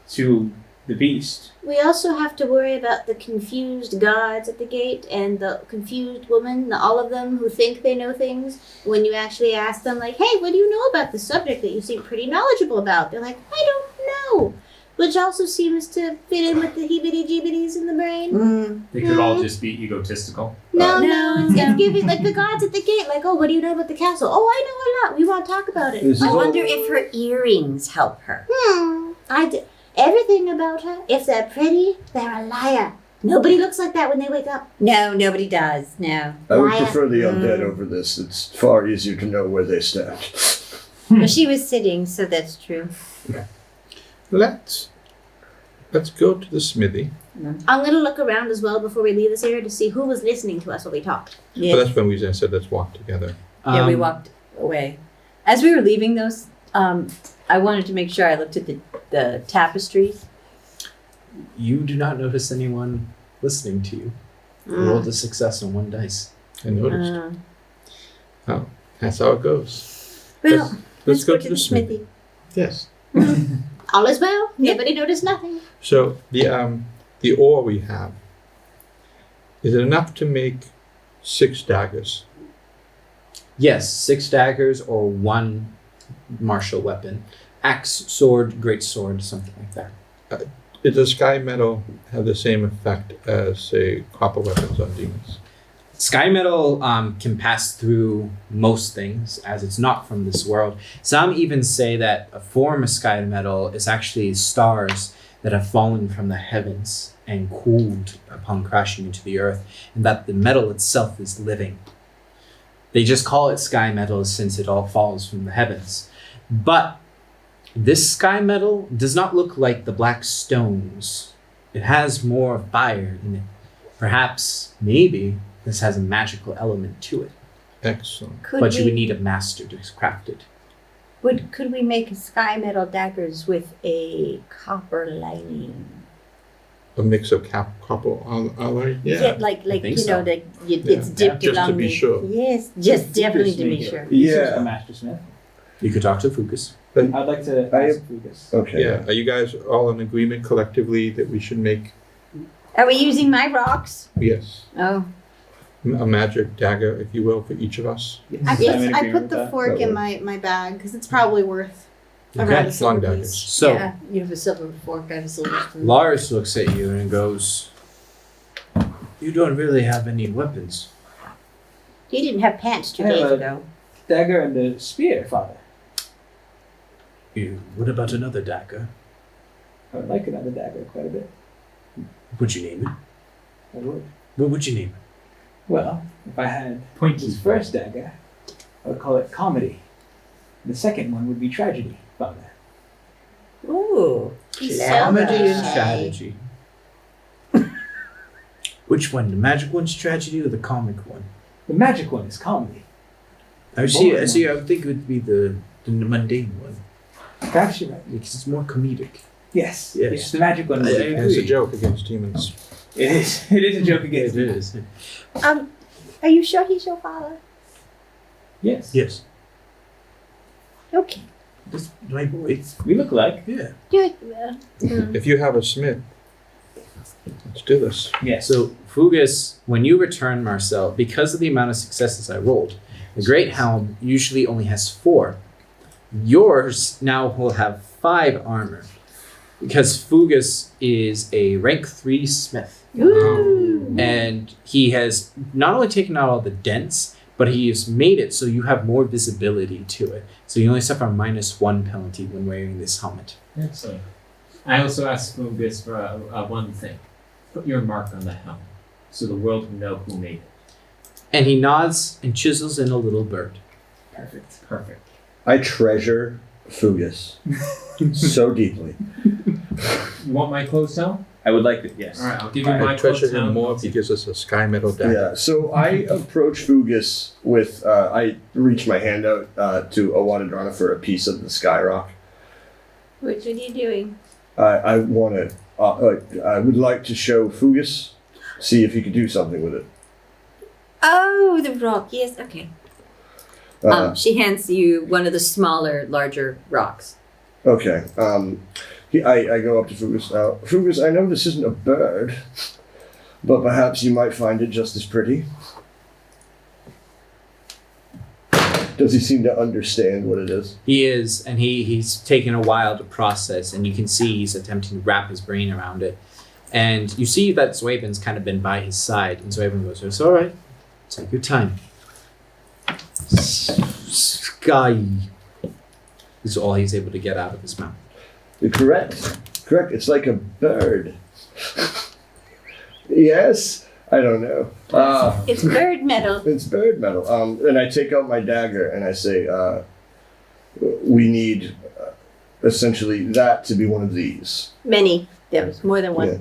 to the beast. We also have to worry about the confused guards at the gate and the confused woman, all of them who think they know things. When you actually ask them, like, hey, what do you know about the subject that you seem pretty knowledgeable about? They're like, I don't know. Which also seems to fit in with the heebity-jeebities in the brain. They could all just be egotistical. No, No, it's no. giving, like, the guards at the gate, like, oh, what do you know about the castle? Oh, I know a lot. We want to talk about it. This is I all- wonder if her earrings help her. Everything about her, if they're pretty, they're a liar. Nobody looks like that when they wake up. No, nobody does. No. I would Liar. prefer the undead over this. It's far easier to know where they stand. Well, she was sitting, so that's true. Let's go to the smithy. I'm going to look around as well before we leave this area to see who was listening to us while we talked. Yeah, But that's when we said let's walk together. yeah, we walked away. As we were leaving those, I wanted to make sure I looked at the tapestries. You do not notice anyone listening to you. You rolled a success on 1 dice. I noticed. Uh, That's how it goes. well, Let's go to the smithy. Yes. All is well. Yeah. Nobody noticed nothing. So the ore we have, is it enough to make 6 daggers? Yes, 6 daggers or 1 martial weapon. Axe, sword, great sword, something like that. Does sky metal have the same effect as, say, copper weapons on demons? Sky metal can pass through most things as it's not from this world. Some even say that a form of sky metal is actually stars that have fallen from the heavens and cooled upon crashing into the earth, and that the metal itself is living. They just call it sky metal since it all falls from the heavens. But this sky metal does not look like the black stones. It has more fire in it. Perhaps, maybe, this has a magical element to it. Excellent. But you would need a master to craft it. Could we make sky metal daggers with a copper lining? A mix of copper alloy? Yeah. Like think you so. know that it's dipped Just to along be the. sure. Yes, just definitely to be Fugus sure. He's Yeah. just a master smith. You could talk to Fucus. I'd like to ask Fugus. Okay. Yeah. Are you guys all in agreement collectively that we should make, Are we using my rocks? yes, Oh, a magic dagger, if you will, for each of us? Yes, I I'm in put agreement the with that. fork in my bag because it's probably worth around a silver Long piece. daggers. So, yeah. You have a silver fork. I have a silver spoon. Lars looks at you and goes, "You don't really have any weapons." He didn't have pants 2 I have days a- ago. Dagger and a spear, Father. What about another dagger? I would like another dagger quite a bit. Would you name it? I would. What would you name it? Well, if I had Pointy. this first dagger, I would call it comedy. The second one would be tragedy, Father. Ooh. Comedy and Okay. strategy. Which one? The magic one's tragedy or the comic one? The magic one is comedy. I see. I would think it would be the mundane one Perhaps you're right. because it's more comedic. Yes. Yes. Yes. The magic one. I Would be. agree. It's a joke against demons. It is. It is a joke against It me. is. Are you sure he's your father? Yes. Yes. Okay. That's my boy. We look like. Yeah. Good. If you have a smith, let's do this. Yes. So, Fugus, when you return Marcel, because of the amount of successes I rolled, the Great Helm usually only has 4. Yours now will have 5 armor. Because Fugus is a rank 3 smith. Ooh. And he has not only taken out all the dents, but he has made it so you have more visibility to it. So you only suffer a -1 penalty when wearing this helmet. Excellent. I also asked Fungus for one thing. Put your mark on the helm, so the world will know who made it. And he nods and chisels in a little bird. Perfect. Perfect. I treasure Fugus so deeply. You want my clothes now? I would like it. Yes. All right, I'll give you my I treasure clothes now. him more if he gives us a sky metal dagger. Yeah. So I approach Fugus with I reach my hand out to Awadrana for a piece of the sky rock. What are you doing? I want to. I would like to show Fugus, see if he could do something with it. Oh, the rock. Yes. Okay. She hands you one of the smaller, larger rocks. Okay. I go up to Fugus now. Fugus, I know this isn't a bird, but perhaps you might find it just as pretty. Does he seem to understand what it is? He is, and he's taken a while to process, and you can see he's attempting to wrap his brain around it. And you see that Zwaben's kind of been by his side, and Zwaben goes, "It's all right. Take your time." Sky is all he's able to get out of his mouth. You're correct. Correct. It's like a bird. Yes? I don't know. It's bird metal. It's bird metal. And I take out my dagger and I say, we need essentially that to be one of these. Many. There was more than one. Yeah.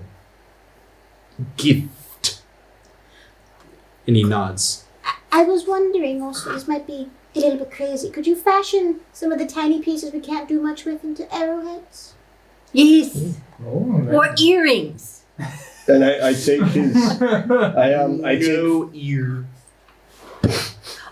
Gift. And he nods. I was wondering also, this might be a little bit crazy. Could you fashion some of the tiny pieces we can't do much with into arrowheads? Yes. Oh, Or earrings. And I take his. I take. ear.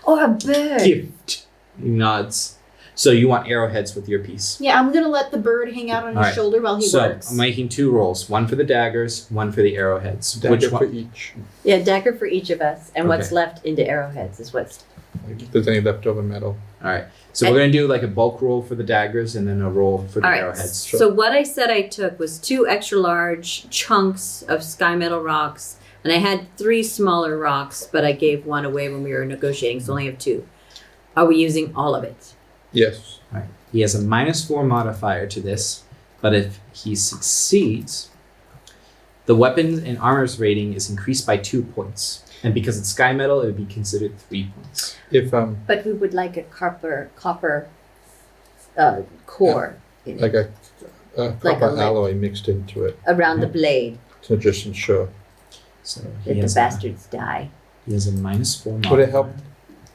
Or a bird. Gift. He nods. So you want arrowheads with your piece. Yeah, I'm gonna let the bird hang out on his Alright, shoulder while he So works. I'm making 2 rolls. One for the daggers, one for the arrowheads. Dagger Which for one? each. Yeah, dagger for each of us. And what's Okay. left into arrowheads is what's. If there's any leftover metal. Alright. So we're going to do like a bulk roll for the daggers and then a roll for the All right. arrowheads. So what I said I took was 2 extra large chunks of sky metal rocks And I had 3 smaller rocks, but I gave one away when we were negotiating, so I only have 2. Are we using all of it? Yes. He has a -4 modifier to this, but if he succeeds, the weapon and armor's rating is increased by 2 points. And because it's sky metal, it would be considered 3 points. If But we would like a copper core in it, like a Like copper a lid. alloy mixed into it around the blade, to just ensure. So that the bastards die. He has a -4 modifier. Would it help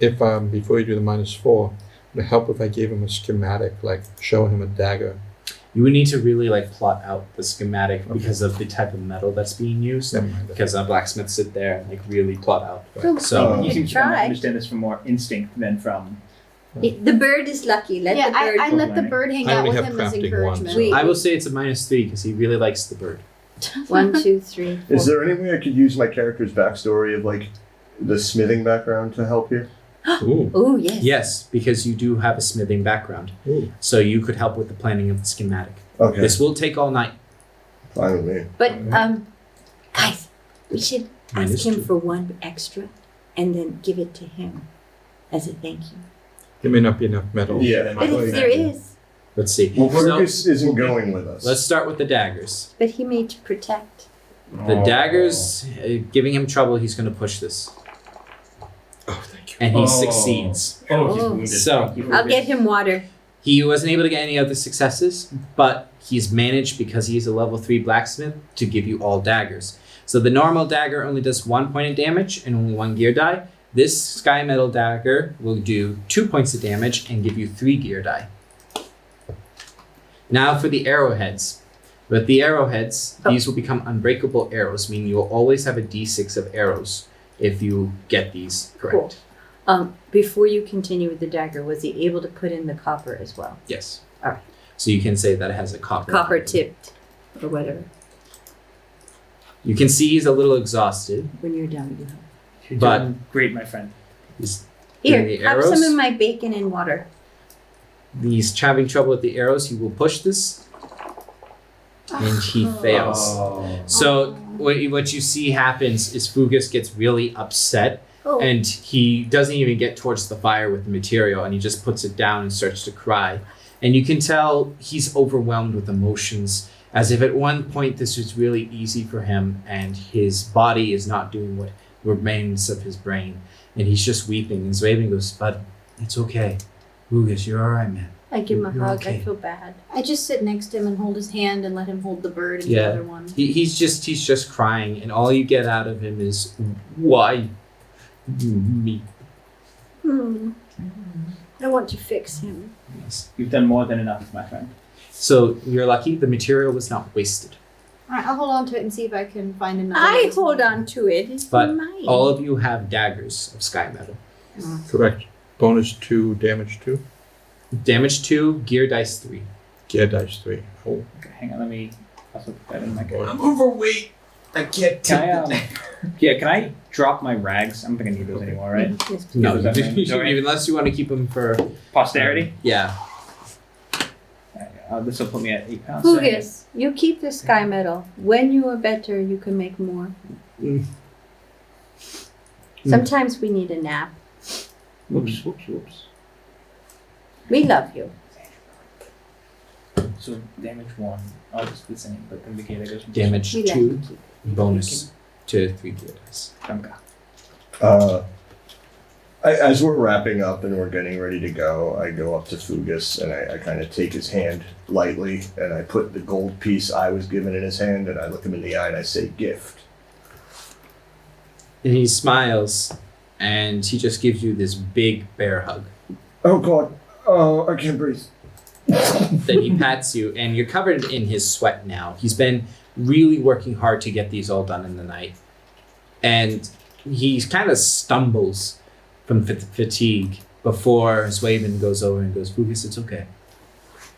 if before you do the -4? Would it help if I gave him a schematic, like showing him a dagger? You would need to really plot out the schematic because of the type of metal that's being used. Never mind. Because blacksmiths sit there and really plot out. So, So we You can seem to try. understand this from more instinct than from. The bird is lucky. Let Yeah, the bird. I let the bird hang I out only with have him as crafting encouragement. one, We- I will say it's a -3 because he really likes the bird. 1, 2, 3, 4. Is there any way I could use my character's backstory of like the smithing background to help here? Ooh. Oh yes. Yes, because you do have a smithing background. Ooh. So you could help with the planning of the schematic. Okay, This will take all night. fine with me. But guys, we should ask Minus him 2. for 1 extra, and then give it to him as a thank you. There may not be enough metal. Yeah. But if there is, Let's see. Well, So, Fergus isn't going with us. let's start with the daggers. but he made to protect. The daggers, giving him trouble, he's going to push this. Oh, thank you. And he succeeds. Oh, he's Oh. wounded. So- Thank you. I'll get him water. He wasn't able to get any other successes, but he's managed, because he's a level 3 blacksmith, to give you all daggers. So the normal dagger only does 1 point of damage and only 1 gear die. This sky metal dagger will do 2 points of damage and give you 3 gear die. Now for the arrowheads. With the arrowheads, these will become unbreakable arrows, meaning you will always have a d6 of arrows if you get these correct. Before you continue with the dagger, was he able to put in the copper as well? Yes. All right. So you can say that it has a copper Tipped, or whatever. You can see he's a little exhausted. When you're done, you know. You're But- doing great, my friend. He's doing Here, the have arrows. some of my bacon and water. He's having trouble with the arrows. He will push this, and he fails. Oh. So what you see happens is Fugus gets really upset, Oh. and he doesn't even get towards the fire with the material, and he just puts it down and starts to cry. And you can tell he's overwhelmed with emotions, as if at one point this was really easy for him, and his body is not doing what remains of his brain, and he's just weeping. And Zwaven goes, "Bud, it's okay. Fugus, you're all right, man." I give him a You're hug. okay. I feel bad. I just sit next to him and hold his hand and let him hold the bird and Yeah. the other one. He's just crying, and all you get out of him is, "Why me?" I want to fix him. Yes. You've done more than enough, my friend. So you're lucky the material was not wasted. Alright, I'll hold on to it and see if I can find another. I one. hold on to it. It's But mine. all of you have daggers of sky metal. Correct. Bonus 2, damage 2. Damage 2, gear dice 3. Gear dice 3. Oh. Okay, hang on, let me also put that in my character. I'm overweight. I can't Can I, can I drop my rags? I don't think I need those anymore, right? Yes, please. No, Is that right? you- unless you want to keep them for Posterity? yeah. This will put me at 8 pounds. Fugus, you keep the sky metal. When you are better, you can make more. Mm. Sometimes we need a nap. Whoops, whoops, whoops. We love you. So damage 1. I'll just the same, but indicator goes from Damage We let 2, you keep. bonus to 3 gear dice. As we're wrapping up and we're getting ready to go, I go up to Fugus and I kind of take his hand lightly and I put the gold piece I was given in his hand and I look him in the eye and I say, "Gift." And he smiles, and he just gives you this big bear hug. Oh God, oh, I can't breathe. Then he pats you, and you're covered in his sweat now. He's been really working hard to get these all done in the night. And he kind of stumbles from fatigue before Swaven goes over and goes, "Fugus, it's okay.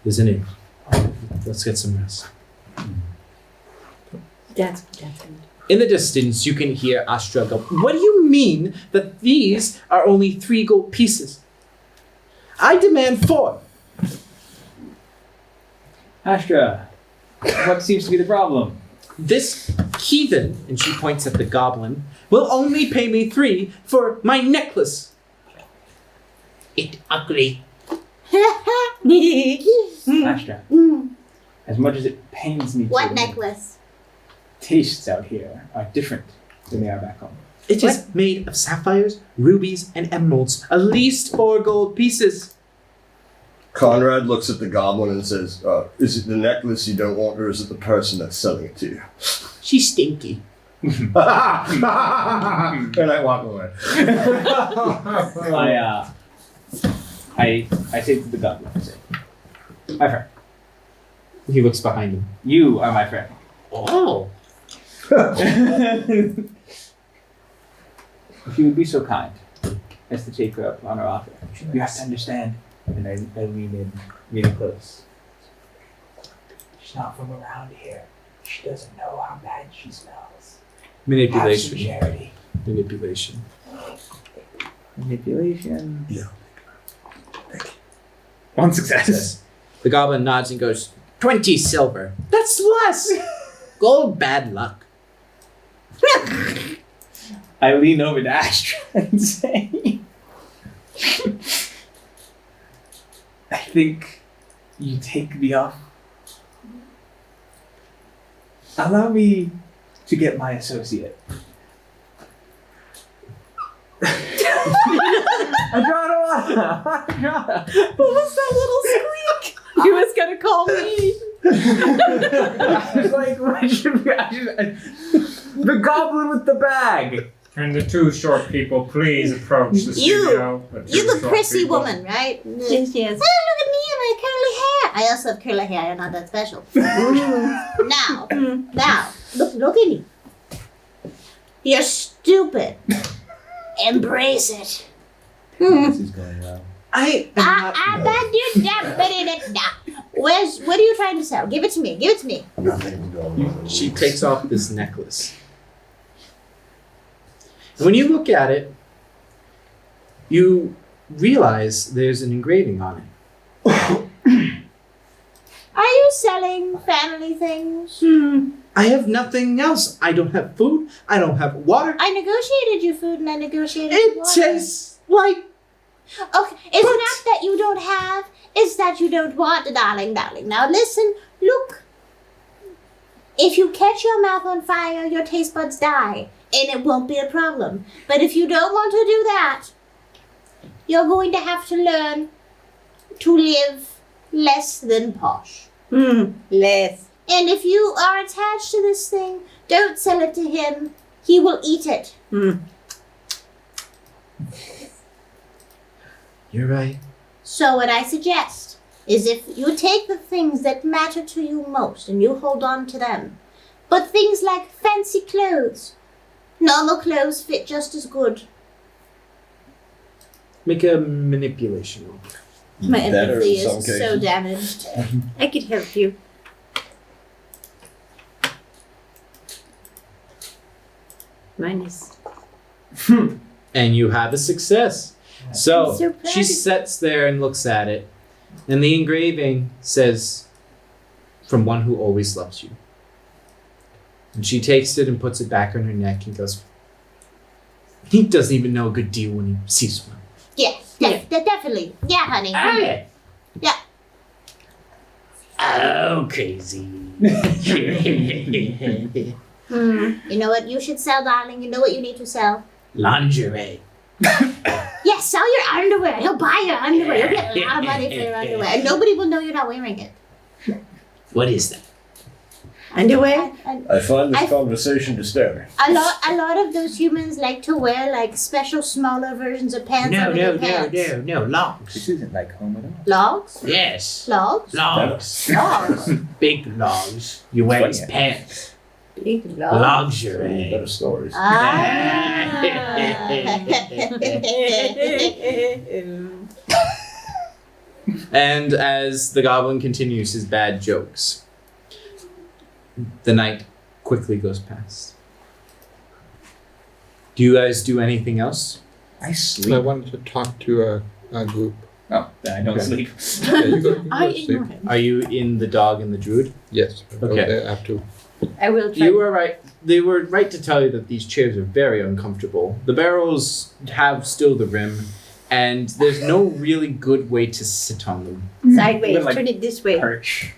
Isn't it? Let's get some rest." That's good. In the distance, you can hear Astra go, "What do you mean that these are only 3 gold pieces? I demand 4. Astra, what seems to be the problem? This heathen, and she points at the goblin, will only pay me 3 for my necklace. It ugly. Astra, as much as it pains me to What admit, necklace? tastes out here are different than they are back home. It is made of sapphires, rubies, and emeralds. At least 4 gold pieces. Conrad looks at the goblin and says, is it the necklace you don't want, or is it the person that's selling it to you? She's stinky. And I walk away. I say to the goblin, I say, my friend, He looks behind him. you are my friend. Oh. If you would be so kind as to take her up on her offer, you have to understand. And I lean in close. She's not from around here. She doesn't know how bad she smells. Manipulation. Have some charity. Manipulation. Manipulation. Yeah. 1 success. The goblin nods and goes, 20 silver. That's less. Gold bad luck. I lean over to Astra and say, I think you take me off. Allow me to get my associate. I draw a water. What was that little squeak? He was gonna call me. I was like, the goblin with the bag. And the 2 short people, please approach the studio. You're the prissy woman, right? Yes, yes. Oh, look at me and my curly hair. I also have curly hair. I'm not that special. now, look at me. You're stupid. Embrace it. This is going well. I am not... What are you trying to sell? Give it to me. Give it to me. Nothing's going on. She takes off this necklace. And when you look at it, you realize there's an engraving on it. Are you selling family things? I have nothing else. I don't have food. I don't have water. I negotiated your food and I negotiated your It water. tastes like... Okay, it's not that you don't have, it's that you don't want, darling. Now listen, look. If you catch your mouth on fire, your taste buds die, and it won't be a problem. But if you don't want to do that, you're going to have to learn to live less than posh. Less. And if you are attached to this thing, don't sell it to him. He will eat it. You're right. So what I suggest is if you take the things that matter to you most and you hold on to them. But things like fancy clothes, normal clothes fit just as good. Make a manipulation roll. My Better empathy in some is so cases. damaged. I could help you. Minus. And you have a success. So, I'm so proud she of- sits there and looks at it. And the engraving says, from one who always loves you. And she takes it and puts it back on her neck and goes, he doesn't even know a good deal when he sees one. Yes, definitely. Yeah, honey. yeah. Yeah. Oh, crazy. You know what you should sell, darling? You know what you need to sell? Lingerie. Yes, sell your underwear. He'll buy your underwear. You'll get a lot of money for your underwear. And nobody will know you're not wearing it. What is that? Underwear? I find this conversation disturbing. A lot of those humans like to wear like special smaller versions of pants under their pants. no, logs. This isn't like home at all. Logs? Yes. Logs? Logs. Logs. Big logs. You wear his Funny. pants. Big love. Lingerie. Better stories. Ah. And as the goblin continues his bad jokes, the night quickly goes past. Do you guys do anything else? I sleep. I wanted to talk to a group. Oh, then I don't Okay. sleep. Yeah, you go I to sleep. ignore him. Are you in the dog and the druid? Yes. Okay. I have to. I will try. You were right. They were right to tell you that these chairs are very uncomfortable. The barrels have still the rim, and there's no really good way to sit on them. Sideways. Like- Turn it this way. Perch.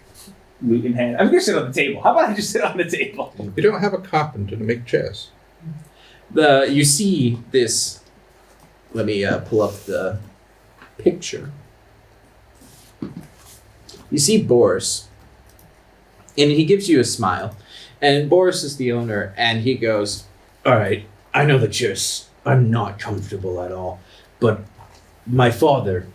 Loot in hand. I'm gonna sit on the table. How about I just sit on the table? You don't have a carpenter to make chairs. You see this. Let me pull up the picture. You see Boris, and he gives you a smile. And Boris is the owner, and he goes, "All right, I know the chairs are not comfortable at all, but my father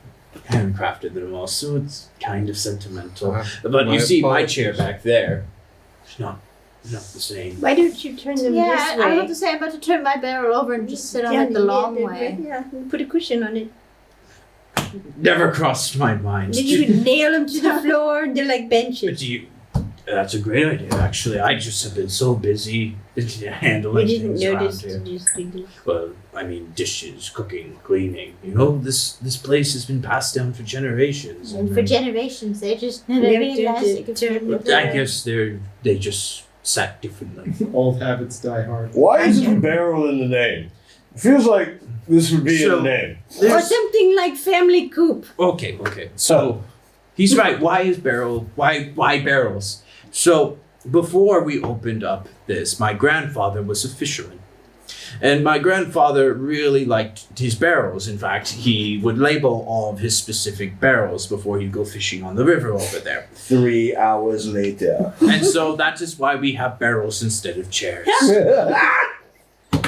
handcrafted them all, so it's kind of sentimental. But my you see my apologies. chair back there, it's not the same." Why don't you turn them Yeah, this I way? was about to say I'm about to turn my barrel over and just sit on it the long way. Yeah, put a cushion on it. Never crossed my mind. Then you could nail them to the floor. They're like benches. That's a great idea, actually. I just have been so busy handling You didn't things around notice. here. You just did this. Well, I mean, dishes, cooking, cleaning. You know, this place has been passed down for generations. And for generations, they just never Never realized did it could turn be the- I guess they just sat differently. Old habits die hard. Why is it barrel in the name? It feels like this would be in the name. Or something like family coop. Okay. So he's right. Why barrels? So before we opened up this, my grandfather was a fisherman. And my grandfather really liked his barrels. In fact, he would label all of his specific barrels before he'd go fishing on the river over there. 3 hours later. And so that is why we have barrels instead of chairs.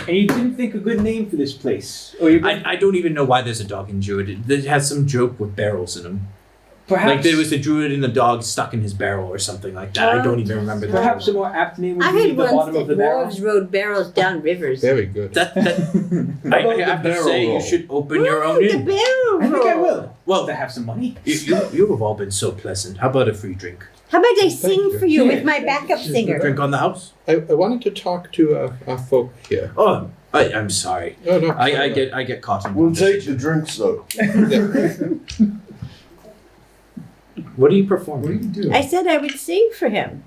And you didn't think a good name for this place, or you I don't even know why there's a dog in Druid. It has some joke with barrels in them. perhaps Like there was a Druid and the dog stuck in his barrel or something like that. I don't even remember that. perhaps a more apt name would I be heard the once bottom that of the barrel. dwarves rode barrels down rivers. Very good. That about I the have to barrel say roll? you should open your own The inn. barrel I think I roll. will. Well, To have some money. you have all been so pleasant. How about a free drink? How about I Thank sing you. for you Yeah. with my backup singer? Drink on the house? I wanted to talk to our folk here. Oh, I'm sorry. No, no. I get caught in. We'll take the drinks though. What are you What do performing? you do? I said I would sing for him.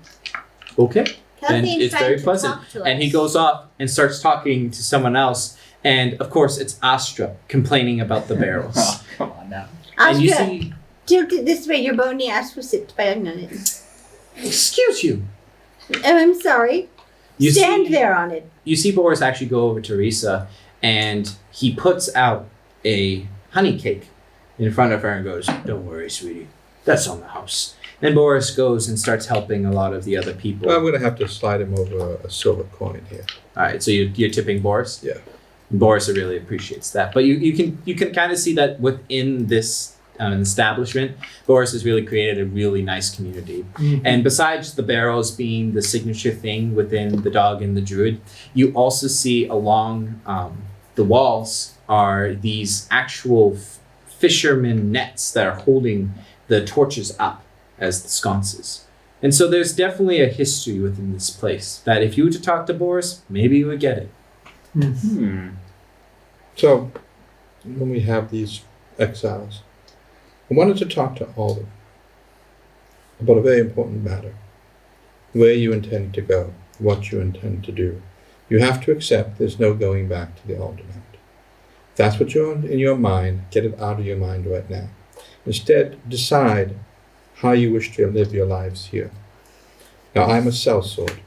Okay. And Kathleen's it's trying very to pleasant. talk to And he us. goes off and starts talking to someone else. And of course, it's Astra complaining about the barrels. Oh, come on now. And you Oscar, see, tilt it this way. Your bony ass will sit down on it. excuse you. Oh, I'm sorry. You Stand see, there on it. You see Boris actually go over to Risa, and he puts out a honey cake in front of her and goes, "Don't worry, sweetie. That's on the house." And Boris goes and starts helping a lot of the other people. I'm going to have to slide him over a silver coin here. All right, so you're tipping Boris? Yeah. Boris really appreciates that. But you can kind of see that within this establishment, Boris has really created a really nice community. And besides the barrels being the signature thing within the dog and the druid, you also see along the walls are these actual fisherman nets that are holding the torches up as the sconces. And so there's definitely a history within this place that if you were to talk to Boris, maybe you would get it. So, when we have these exiles, I wanted to talk to all of them about a very important matter. Where you intend to go, what you intend to do. You have to accept there's no going back to the Alderman. If that's what you're in your mind, get it out of your mind right now. Instead, decide how you wish to live your lives here. Now, I'm a sellsword.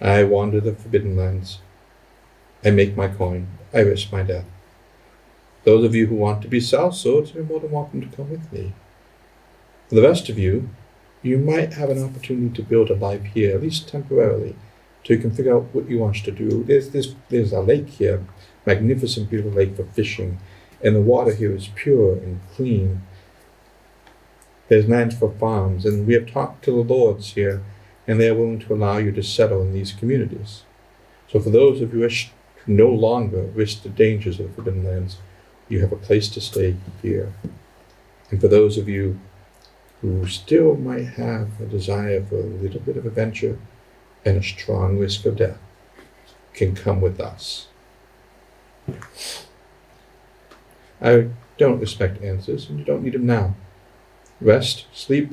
I wander the Forbidden Lands. I make my coin. I risk my death. Those of you who want to be sellswords are more than welcome to come with me. For the rest of you, you might have an opportunity to build a life here, at least temporarily, so you can figure out what you want to do. There's a lake here, magnificent, beautiful lake for fishing, and the water here is pure and clean. There's lands for farms, and we have talked to the lords here, and they are willing to allow you to settle in these communities. So for those of you who wish to no longer risk the dangers of the Forbidden Lands, you have a place to stay here. And for those of you who still might have a desire for a little bit of adventure and a strong risk of death, can come with us. I don't expect answers, and you don't need them now. Rest, sleep,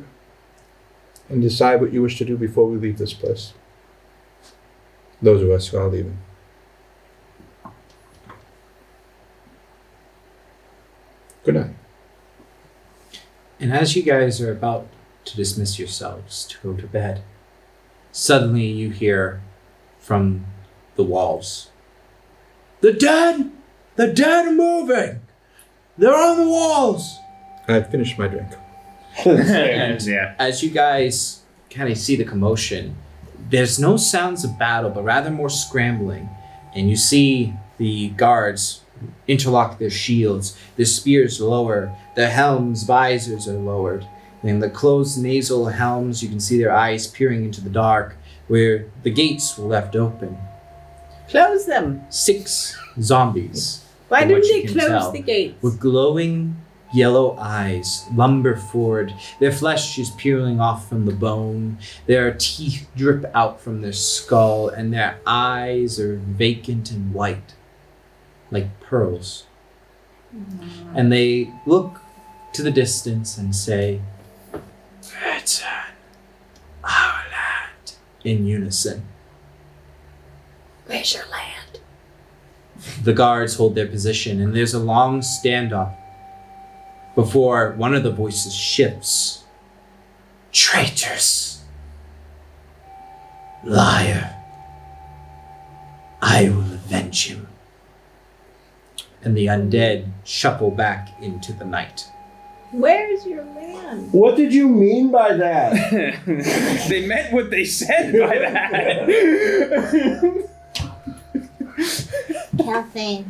and decide what you wish to do before we leave this place. Those of us who are leaving. Good night. And as you guys are about to dismiss yourselves to go to bed, suddenly you hear from the walls, "The dead! The dead are moving! They're on the walls!" I've finished my drink. And Yeah. as you guys kind of see the commotion, there's no sounds of battle, but rather more scrambling. And you see the guards interlock their shields, their spears lower, their helms' visors are lowered. And in the closed nasal helms, you can see their eyes peering into the dark, where the gates were left open. Close them. 6 zombies, Why From what didn't you they can close tell, the gates? with glowing yellow eyes, lumber forward. Their flesh is peeling off from the bone. Their teeth drip out from their skull, and their eyes are vacant and white, like pearls. And they look to the distance and say, "Return our land," in unison. Where's your land? The guards hold their position, and there's a long standoff before one of the voices shifts. "Traitors! Liar! I will avenge him." And the undead shuffle back into the night. Where's your land? What did you mean by that? They meant what they said by that. Kelthane,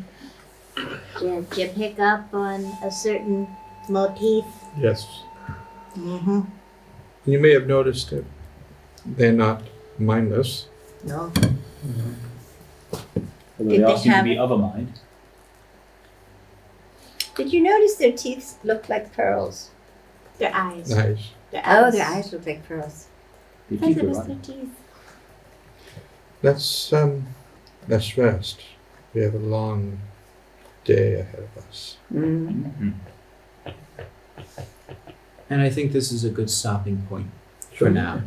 did you pick up on a certain motif? Yes. Mm-hmm. You may have noticed that they're not mindless. No. Although Did they all they seem to have- be of a mind. Did you notice their teeth look like pearls? Their eyes. Nice. Their Oh, their eyes look like pearls. They I thought keep it it was running. their teeth. Let's rest. We have a long day ahead of us. Mhm. And I think this is a good stopping point for now.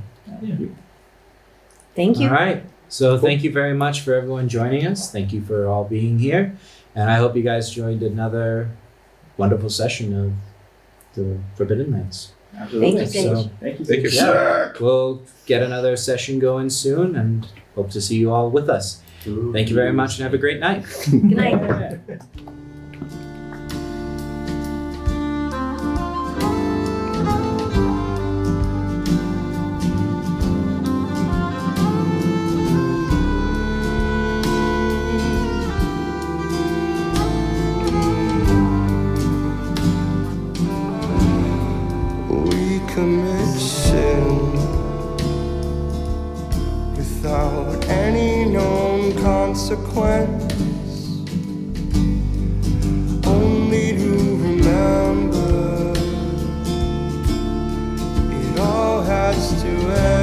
Thank you. All right. So thank you very much for everyone joining us. Thank you for all being here. And I hope you guys joined another wonderful session of the Forbidden Lands. Absolutely. Thank you, So, Thank you. Thank you. yeah, we'll get another session going soon and hope to see you all with us. Thank you very much and have a great night. Good night. Yeah. We commit sin without any known consequence, only to remember it all has to end.